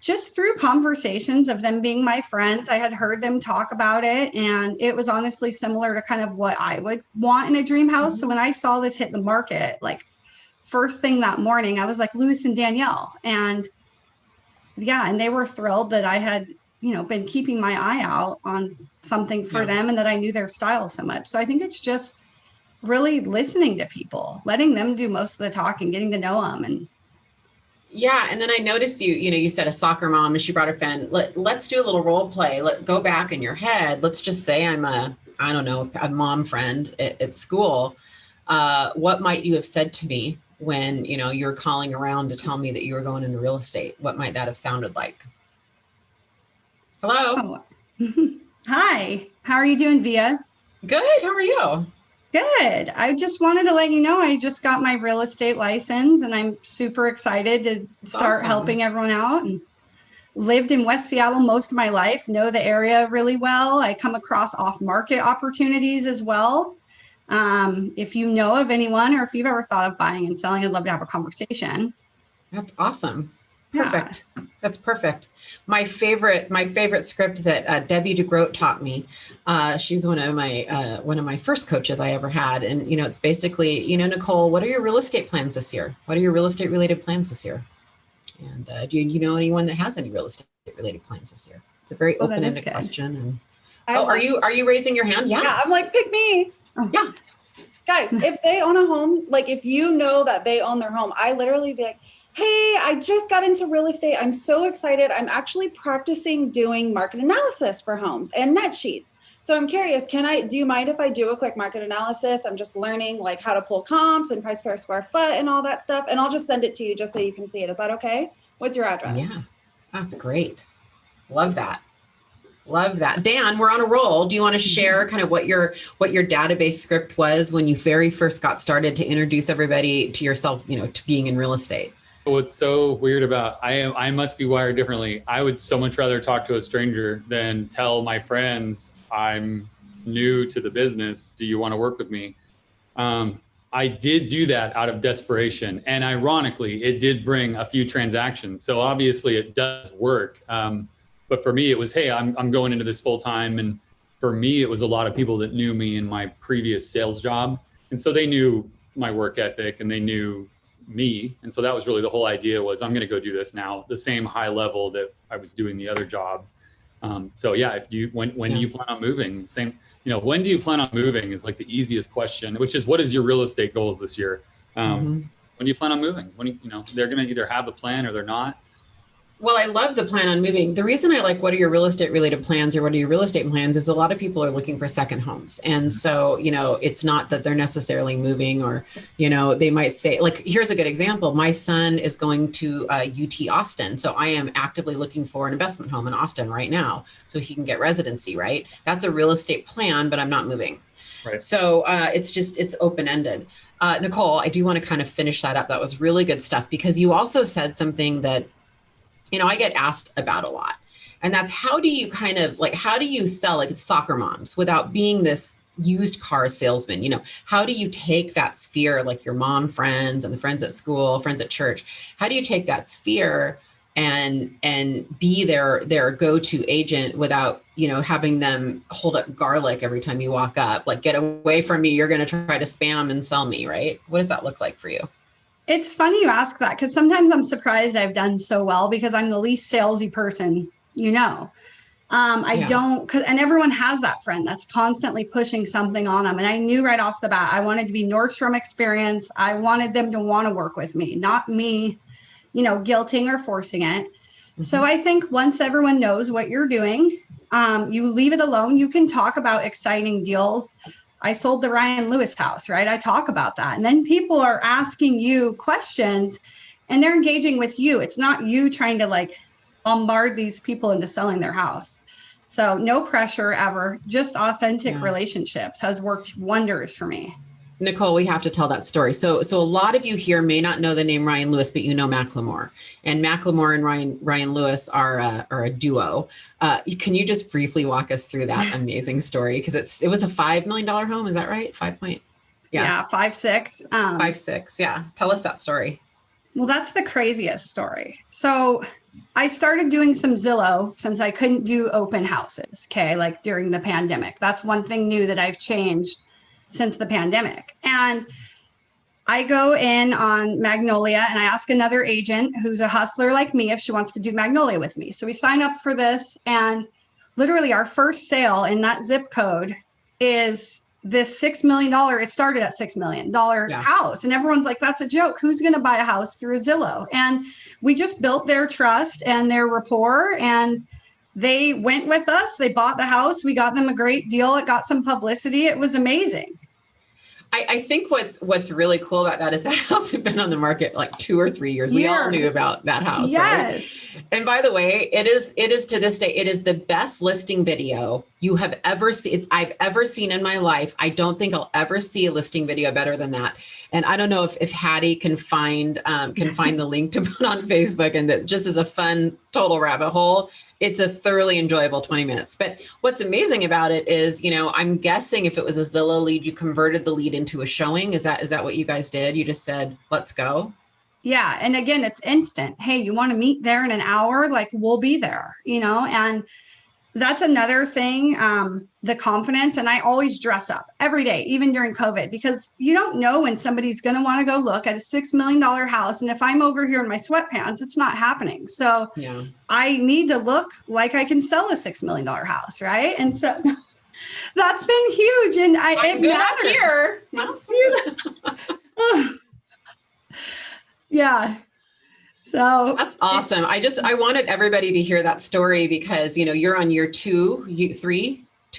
just through conversations of them being my friends, I had heard them talk about it, and it was honestly similar to kind of what I would want in a dream house. So when I saw this hit the market, like, first thing that morning, I was like, Louis and Danielle. And yeah, and they were thrilled that I had, you know, been keeping my eye out on something for them, and that I knew their style so much. So I think it's just really listening to people, letting them do most of the talking, getting to know them. And Yeah. And then I noticed you said a soccer mom and she brought her friend. Let's do a little role play. Go back in your head. Let's just say I'm a mom friend at school. What might you have said to me when, you were calling around to tell me that you were going into real estate? What might that have sounded like? Hello. Oh. Hi. How are you doing, Vija? Good. How are you? Good. I just wanted to let you know I just got my real estate license and I'm super excited to start helping everyone out. And lived in West Seattle most of my life, know the area really well. I come across off-market opportunities as well. If you know of anyone or if you've ever thought of buying and selling, I'd love to have a conversation. That's awesome. Perfect. Yeah. That's perfect. My favorite script that Debbie DeGroat taught me. She's one of my first coaches I ever had, and it's basically, Nicole, what are your real estate plans this year? What are your real estate related plans this year? And do you know anyone that has any real estate related plans this year? It's a very open-ended question. And are you raising your hand? Yeah. I'm like, pick me. Oh. Yeah. Guys, if they own a home, like if you know that they own their home, I literally be like, hey, I just got into real estate. I'm so excited. I'm actually practicing doing market analysis for homes and net sheets. So I'm curious, do you mind if I do a quick market analysis? I'm just learning like how to pull comps and price per square foot and all that stuff. And I'll just send it to you just so you can see it. Is that okay? What's your address? Yeah, that's great. Love that. Love that. Dan, we're on a roll. Do you want to share kind of what your database script was when you very first got started to introduce everybody to yourself, to being in real estate? What's so weird about I must be wired differently. I would so much rather talk to a stranger than tell my friends I'm new to the business. Do you want to work with me? I did do that out of desperation, and ironically, it did bring a few transactions. So obviously, it does work. But for me, it was, hey, I'm going into this full time, and for me, it was a lot of people that knew me in my previous sales job, and so they knew my work ethic and they knew me. And so that was really the whole idea was I'm going to go do this now, the same high level that I was doing the other job. So yeah, when do you plan on moving? When do you plan on moving is like the easiest question, which is what is your real estate goals this year? When do you plan on moving? They're going to either have a plan or they're not. Well, I love the plan on moving. The reason I like what are your real estate related plans or what are your real estate plans is a lot of people are looking for second homes. And so, it's not that they're necessarily moving or, they might say, like, here's a good example. My son is going to UT Austin. So I am actively looking for an investment home in Austin right now so he can get residency, right? That's a real estate plan, but I'm not moving. Right. So it's open-ended. Nicole, I do want to kind of finish that up. That was really good stuff because you also said something that I get asked about a lot. And that's how do you sell like soccer moms without being this used car salesman? How do you take that sphere, like your mom friends and the friends at school, friends at church? How do you take that sphere and be their go-to agent without, having them hold up garlic every time you walk up, like, get away from me, you're going to try to spam and sell me, right? What does that look like for you? It's funny you ask that because sometimes I'm surprised I've done so well because I'm the least salesy person, and everyone has that friend that's constantly pushing something on them. And I knew right off the bat, I wanted to be Nordstrom experience. I wanted them to want to work with me, not me, guilting or forcing it. Mm-hmm. So I think once everyone knows what you're doing, you leave it alone. You can talk about exciting deals. I sold the Ryan Lewis house, right? I talk about that. And then people are asking you questions and they're engaging with you. It's not you trying to bombard these people into selling their house. So no pressure ever, just authentic relationships has worked wonders for me. Nicole, we have to tell that story. So a lot of you here may not know the name Ryan Lewis, but Macklemore. And Macklemore and Ryan Lewis are a duo. Can you just briefly walk us through that amazing story? Because it was a $5 million home, is that right? 5 point? Yeah, 5.6. 5.6. Yeah. Tell us that story. Well, that's the craziest story. So I started doing some Zillow since I couldn't do open houses, like during the pandemic. That's one thing new that I've changed since the pandemic. And I go in on Magnolia and I ask another agent who's a hustler like me if she wants to do Magnolia with me. So we sign up for this, and literally our first sale in that zip code is this $6 million, it started at $6 million house. And everyone's like, that's a joke. Who's going to buy a house through a Zillow? And we just built their trust and their rapport, and they went with us. They bought the house. We got them a great deal. It got some publicity. It was amazing. I think what's really cool about that is that house had been on the market like 2 or 3 years. We all knew about that house. Yes. Right? And by the way, it is to this day, it is the best listing video you have ever seen. I've ever seen in my life. I don't think I'll ever see a listing video better than that. And I don't know if Hattie can find the link to put on Facebook, and that just is a fun total rabbit hole. It's a thoroughly enjoyable 20 minutes. But what's amazing about it is, I'm guessing if it was a Zillow lead, you converted the lead into a showing. Is that what you guys did? You just said, let's go. Yeah. And again, it's instant. Hey, you want to meet there in an hour? Like, we'll be there, and that's another thing, the confidence. And I always dress up every day, even during COVID, because you don't know when somebody's going to want to go look at a $6 million house. And if I'm over here in my sweatpants, it's not happening. So yeah. I need to look like I can sell a $6 million house. Right. And so that's been huge. And it matters. Here. Yeah. So that's awesome. I wanted everybody to hear that story because, you're on year 2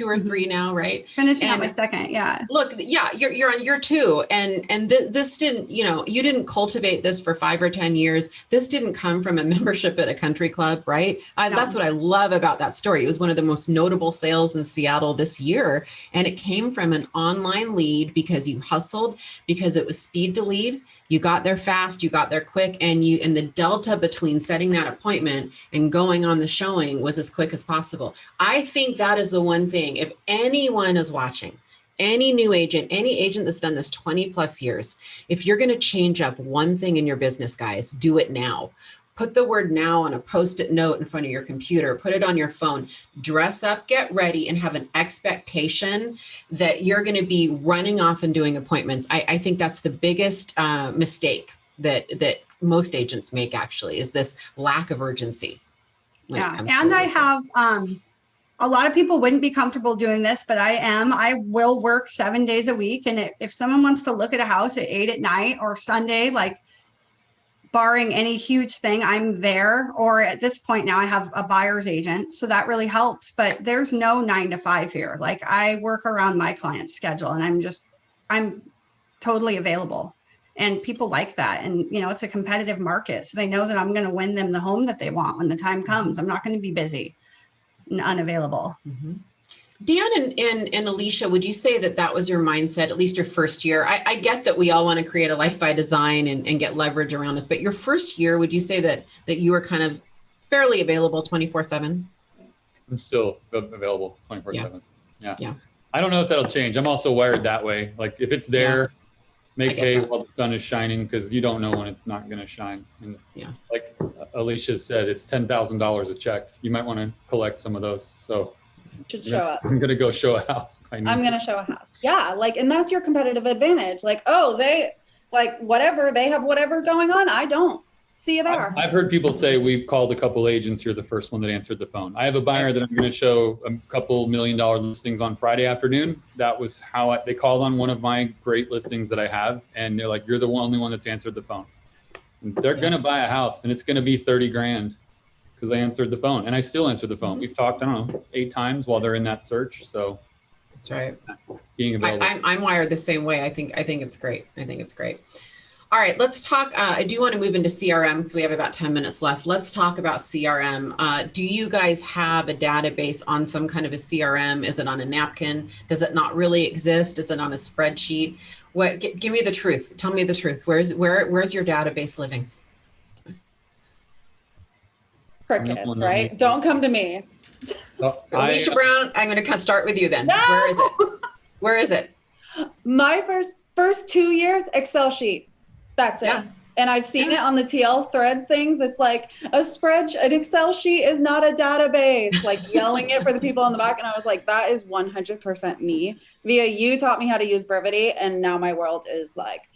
or 3 now, right? Finishing up my second. Yeah. Look, yeah, you're on year 2 and this didn't, you didn't cultivate this for 5 or 10 years. This didn't come from a membership at a country club, right? No. That's what I love about that story. It was one of the most notable sales in Seattle this year. And it came from an online lead because you hustled, because it was speed to lead. You got there fast, you got there quick, and the delta between setting that appointment and going on the showing was as quick as possible. I think that is the one thing, if anyone is watching, any new agent, any agent that's done this 20 plus years, if you're going to change up one thing in your business, guys, do it now. Put the word now on a Post-it note in front of your computer, put it on your phone, dress up, get ready, and have an expectation that you're going to be running off and doing appointments. I think that's the biggest mistake that most agents make, actually, is this lack of urgency. Yeah. And I have, a lot of people wouldn't be comfortable doing this, but I will work 7 days a week. And if someone wants to look at a house at 8 at night or Sunday, like, barring any huge thing, I'm there. Or at this point now I have a buyer's agent. So that really helps, but there's no 9 to 5 here. Like, I work around my client's schedule, and I'm totally available, and people like that. And, it's a competitive market. So they know that I'm going to win them the home that they want when the time comes. I'm not going to be busy and unavailable. Mm-hmm. Dan and Alicia, would you say that was your mindset, at least your first year? I get that we all want to create a life by design and get leverage around us, but your first year, would you say that you were kind of fairly available 24/7? I'm still available 24/7. Yeah. I don't know if that'll change. I'm also wired that way. Like, if it's there, make hay while the sun is shining, because you don't know when it's not going to shine. And like Alicia said, it's $10,000 a check. You might want to collect some of those. So should show up. I'm going to go show a house. I'm going to show a house. Yeah. Like, and that's your competitive advantage. Like, oh, they like whatever, they have whatever going on. I don't. See you there. I've heard people say, we've called a couple agents. You're the first one that answered the phone. I have a buyer that I'm going to show a couple $1 million listings on Friday afternoon. That was how they called on one of my great listings that I have. And they're like, you're the only one that's answered the phone. And they're going to buy a house, and it's going to be 30 grand. Because I answered the phone, and I still answer the phone. We've talked, I don't know, 8 times while they're in that search. So that's right. Being available. I'm wired the same way. I think it's great. All right, let's talk. I do want to move into CRM because we have about 10 minutes left. Let's talk about CRM. Do you guys have a database on some kind of a CRM? Is it on a napkin? Does it not really exist? Is it on a spreadsheet? Give me the truth. Tell me the truth. Where's your database living? Crickets, right? Don't come to me. Alicia Brown, I'm going to start with you then. No! Where is it? My first 2 years, Excel sheet. That's it. Yeah. And I've seen it on the TL thread things. It's like an Excel sheet is not a database, like yelling it for the people in the back. And I was like, that is 100% me. Via, you taught me how to use Brevity, and now my world is like,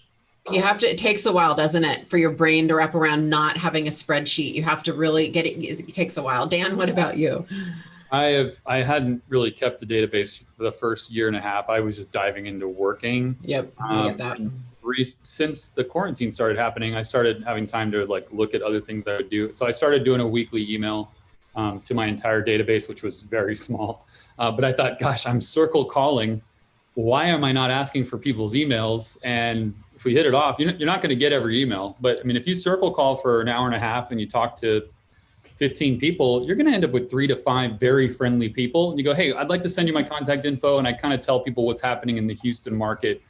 it takes a while, doesn't it, for your brain to wrap around not having a spreadsheet. You have to really get it. It takes a while. Dan, what about you? I hadn't really kept the database for the first year and a half. I was just diving into working. Yep, I get that. Since the quarantine started happening, I started having time to like look at other things I would do. So I started doing a weekly email to my entire database, which was very small. But I thought, gosh, I'm circle calling. Why am I not asking for people's emails? And if we hit it off, you're not going to get every email. But I mean, if you circle call for an hour and a half and you talk to 15 people, you're going to end up with 3 to 5 very friendly people. And you go, hey, I'd like to send you my contact info. And I kind of tell people what's happening in the Houston market,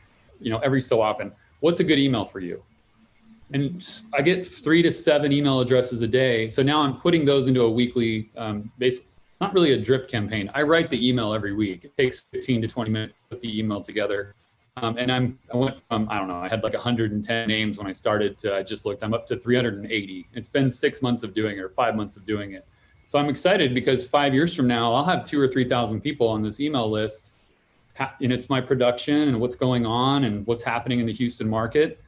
every so often. What's a good email for you? And I get 3 to 7 email addresses a day. So now I'm putting those into a weekly, not really a drip campaign. I write the email every week. It takes 15 to 20 minutes to put the email together. And I went from, I don't know, I had like 110 names when I started to, I just looked, I'm up to 380. It's been 6 months of doing it, or 5 months of doing it. So I'm excited because 5 years from now, I'll have 2,000 or 3,000 people on this email list. And it's my production and what's going on and what's happening in the Houston market.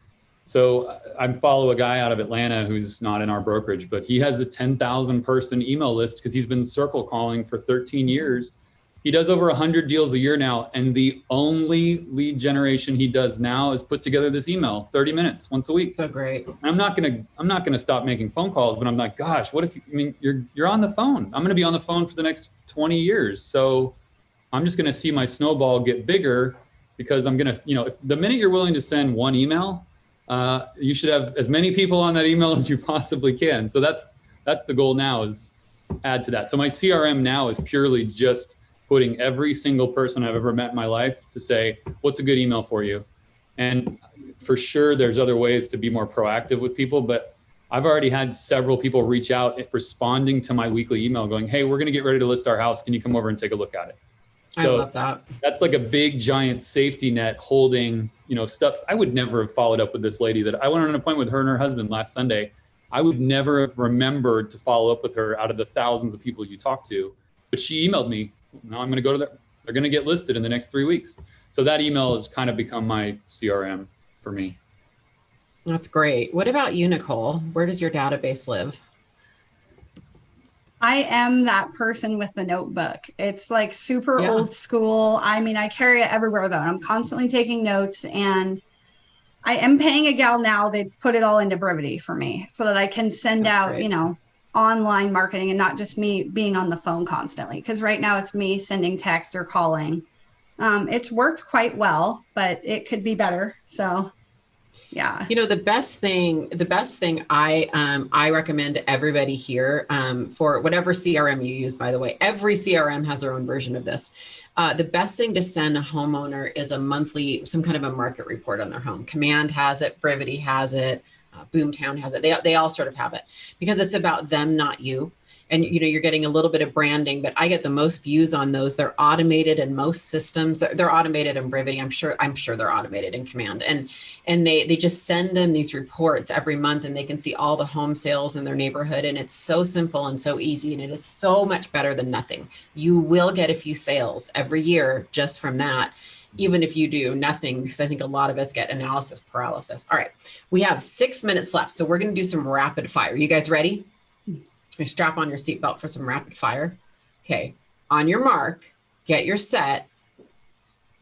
So I follow a guy out of Atlanta who's not in our brokerage, but he has a 10,000 person email list because he's been circle calling for 13 years. He does over 100 deals a year now. And the only lead generation he does now is put together this email, 30 minutes once a week. So great. And I'm not going to stop making phone calls, but I'm like, gosh, what if, you're on the phone. I'm going to be on the phone for the next 20 years. So I'm just going to see my snowball get bigger because I'm going to, if the minute you're willing to send one email, you should have as many people on that email as you possibly can. So that's the goal now, is add to that. So my CRM now is purely just putting every single person I've ever met in my life to say, what's a good email for you? And for sure, there's other ways to be more proactive with people, but I've already had several people reach out responding to my weekly email going, hey, we're going to get ready to list our house. Can you come over and take a look at it? So I love that. That's like a big giant safety net holding, stuff. I would never have followed up with this lady that I went on an appointment with her and her husband last Sunday. I would never have remembered to follow up with her out of the thousands of people you talk to, but she emailed me. Now I'm going to go to they're going to get listed in the next 3 weeks. So that email has kind of become my CRM for me. That's great. What about you, Nicole? Where does your database live? I am that person with the notebook. It's like super old school. I mean, I carry it everywhere though. I'm constantly taking notes, and I am paying a gal now to put it all into Brevity for me so that I can send out, great. Online marketing and not just me being on the phone constantly. Because right now it's me sending text or calling. It's worked quite well, but it could be better. So yeah. The best thing I recommend to everybody here, for whatever CRM you use, by the way, every CRM has their own version of this. The best thing to send a homeowner is a monthly, some kind of a market report on their home. Command has it, Brevity has it, Boomtown has it. They all sort of have it because it's about them, not you. And you're getting a little bit of branding, but I get the most views on those. They're automated in most systems. They're automated in Brevity. I'm sure they're automated in Command. And they just send them these reports every month, and they can see all the home sales in their neighborhood. And it's so simple and so easy, and it is so much better than nothing. You will get a few sales every year just from that, even if you do nothing, because I think a lot of us get analysis paralysis. All right, we have 6 minutes left, so we're going to do some rapid fire. You guys ready? You strap on your seatbelt for some rapid fire. Okay, on your mark, get your set.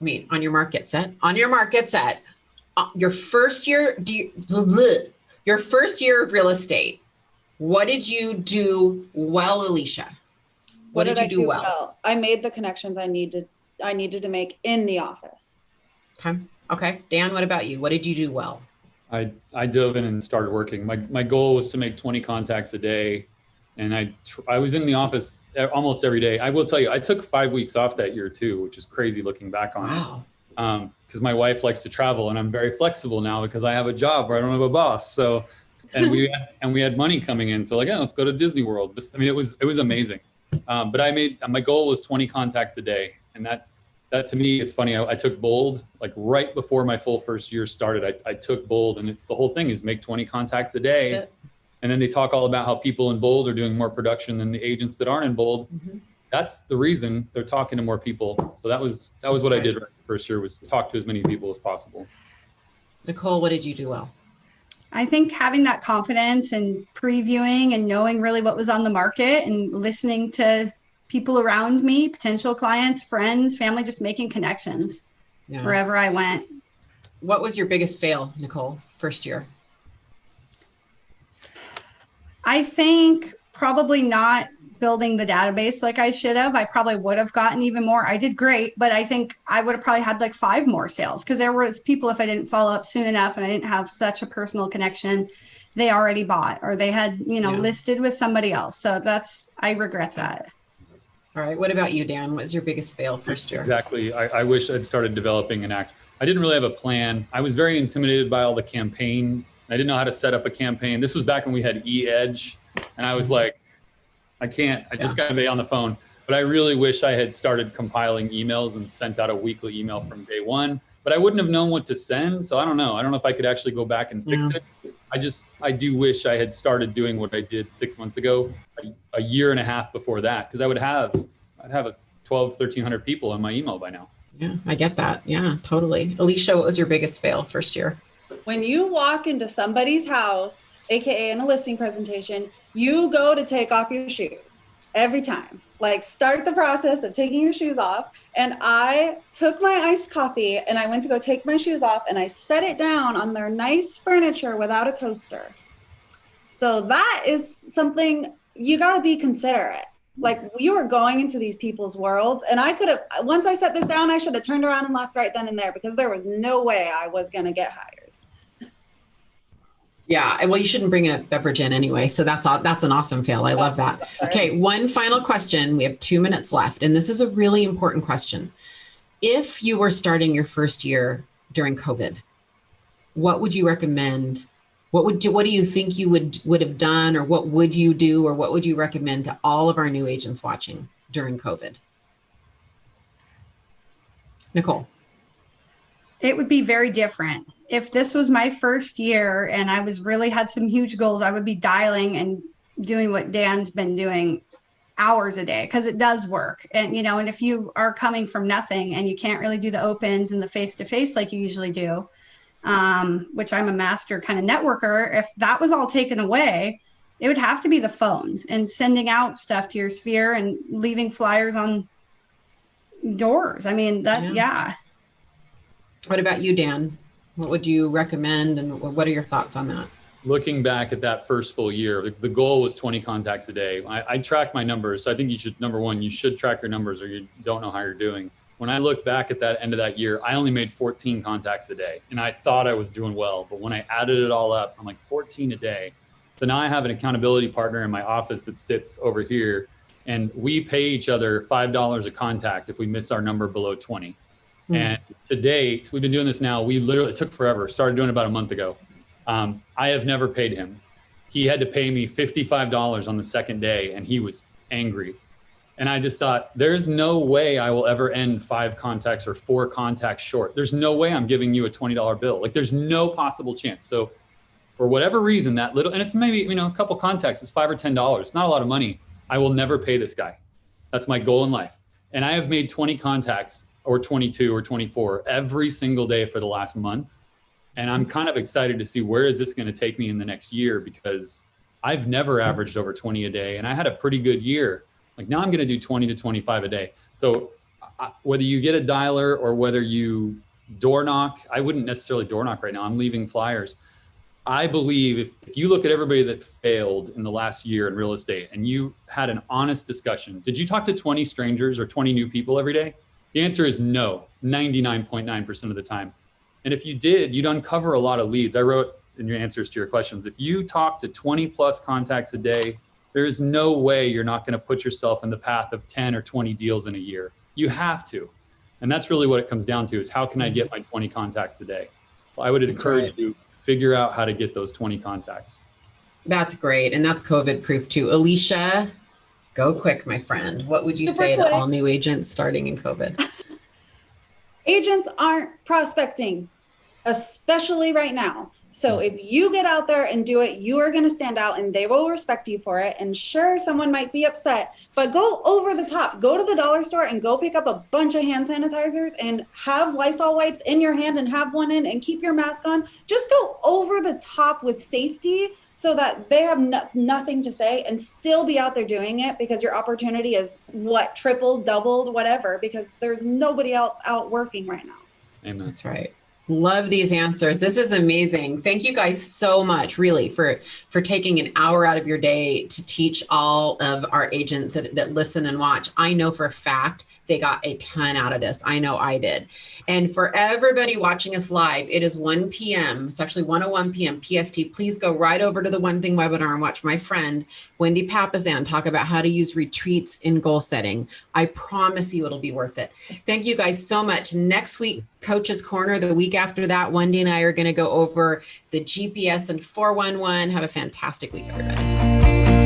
On your mark, get set. On your mark, get set. Your first year, your first year of real estate. What did you do well, Alicia? What did you do well? I made the connections I needed to make in the office. Okay. Dan, what about you? What did you do well? I dove in and started working. My goal was to make 20 contacts a day. And I was in the office almost every day. I will tell you, I took 5 weeks off that year too, which is crazy looking back on it. Because my wife likes to travel, and I'm very flexible now because I have a job where I don't have a boss. So, and we had money coming in. So like, let's go to Disney World. It was amazing. But my goal was 20 contacts a day. And that to me, it's funny. I took Bold, like right before my full first year started, I took Bold, and it's the whole thing is make 20 contacts a day. That's it. And then they talk all about how people in Bold are doing more production than the agents that aren't in Bold. Mm-hmm. That's the reason they're talking to more people. So that was what I did right the first year, was talk to as many people as possible. Nicole, what did you do well? I think having that confidence and previewing and knowing really what was on the market and listening to people around me, potential clients, friends, family, just making connections wherever I went. What was your biggest fail, Nicole, first year? I think probably not building the database like I should have. I probably would have gotten even more. I did great, but I think I would have probably had like 5 more sales, because there was people, if I didn't follow up soon enough and I didn't have such a personal connection, they already bought, or they had, listed with somebody else. So I regret that. All right. What about you, Dan? What was your biggest fail first year? Exactly. I wish I'd started developing an act. I didn't really have a plan. I was very intimidated by all the campaign. I didn't know how to set up a campaign. This was back when we had e-edge, and I was like, I just got to be on the phone. But I really wish I had started compiling emails and sent out a weekly email from day one, but I wouldn't have known what to send. So I don't know if I could actually go back and fix it. I do wish I had started doing what I did 6 months ago, a year and a half before that, because I'd have a 1,300 people in my email by now. Yeah, I get that. Yeah, totally. Alicia, what was your biggest fail first year? When you walk into somebody's house, AKA in a listing presentation, you go to take off your shoes every time. Like, start the process of taking your shoes off. And I took my iced coffee and I went to go take my shoes off, and I set it down on their nice furniture without a coaster. So that is something you got to be considerate. Like, you are going into these people's worlds, and I could have, once I set this down, I should have turned around and left right then and there, because there was no way I was going to get hired. Yeah, well, you shouldn't bring a beverage in anyway. So that's an awesome fail. I love that. Okay, one final question. We have 2 minutes left, and this is a really important question. If you were starting your first year during COVID, what would you recommend? What do you think you would have done, or what would you do, or what would you recommend to all of our new agents watching during COVID? Nicole. It would be very different. If this was my first year and I had some huge goals, I would be dialing and doing what Dan's been doing hours a day, because it does work. And, and if you are coming from nothing and you can't really do the opens and the face-to-face like you usually do, which I'm a master kind of networker, if that was all taken away, it would have to be the phones and sending out stuff to your sphere and leaving flyers on doors. I mean, yeah. What about you, Dan? What would you recommend, and what are your thoughts on that? Looking back at that first full year, the goal was 20 contacts a day. I track my numbers. So I think you should, number one, you should track your numbers, or you don't know how you're doing. When I look back at that end of that year, I only made 14 contacts a day, and I thought I was doing well. But when I added it all up, I'm like 14 a day. So now I have an accountability partner in my office that sits over here, and we pay each other $5 a contact if we miss our number below 20. And to date, we've been doing this now. It took forever. Started doing it about a month ago. I have never paid him. He had to pay me $55 on the second day, and he was angry. And I just thought, there's no way I will ever end 5 contacts or 4 contacts short. There's no way I'm giving you a $20 bill. Like, there's no possible chance. So for whatever reason, that little, and it's maybe, a couple contacts, it's $5 or $10. It's not a lot of money. I will never pay this guy. That's my goal in life. And I have made 20 contacts or 22 or 24 every single day for the last month. And I'm kind of excited to see, where is this going to take me in the next year? Because I've never averaged over 20 a day, and I had a pretty good year. Like, now I'm going to do 20 to 25 a day. So whether you get a dialer or whether you door knock, I wouldn't necessarily door knock right now. I'm leaving flyers. I believe if you look at everybody that failed in the last year in real estate and you had an honest discussion, did you talk to 20 strangers or 20 new people every day? The answer is no, 99.9% of the time. And if you did, you'd uncover a lot of leads. I wrote in your answers to your questions, if you talk to 20 plus contacts a day, there is no way you're not going to put yourself in the path of 10 or 20 deals in a year. You have to. And that's really what it comes down to, is how can I get my 20 contacts a day? Well, I would encourage you to figure out how to get those 20 contacts. That's great. And that's COVID proof too. Alicia, go quick, my friend. What would you say to all new agents starting in COVID? Agents aren't prospecting, especially right now. So if you get out there and do it, you are going to stand out and they will respect you for it. And sure, someone might be upset, but go over the top. Go to the dollar store and go pick up a bunch of hand sanitizers and have Lysol wipes in your hand and have one in and keep your mask on. Just go over the top with safety so that they have nothing to say and still be out there doing it, because your opportunity is tripled, doubled, whatever, because there's nobody else out working right now. Amen. That's right. Love these answers. This is amazing. Thank you guys so much, really, for taking an hour out of your day to teach all of our agents that listen and watch. I know for a fact they got a ton out of this. I know I did. And for everybody watching us live, it is 1 p.m. It's actually 1:01 p.m. PST. Please go right over to the One Thing webinar and watch my friend Wendy Papazan talk about how to use retreats in goal setting. I promise you it'll be worth it. Thank you guys so much. Next week, Coach's Corner. The week after that, Wendy and I are going to go over the GPS and 411. Have a fantastic week, everybody.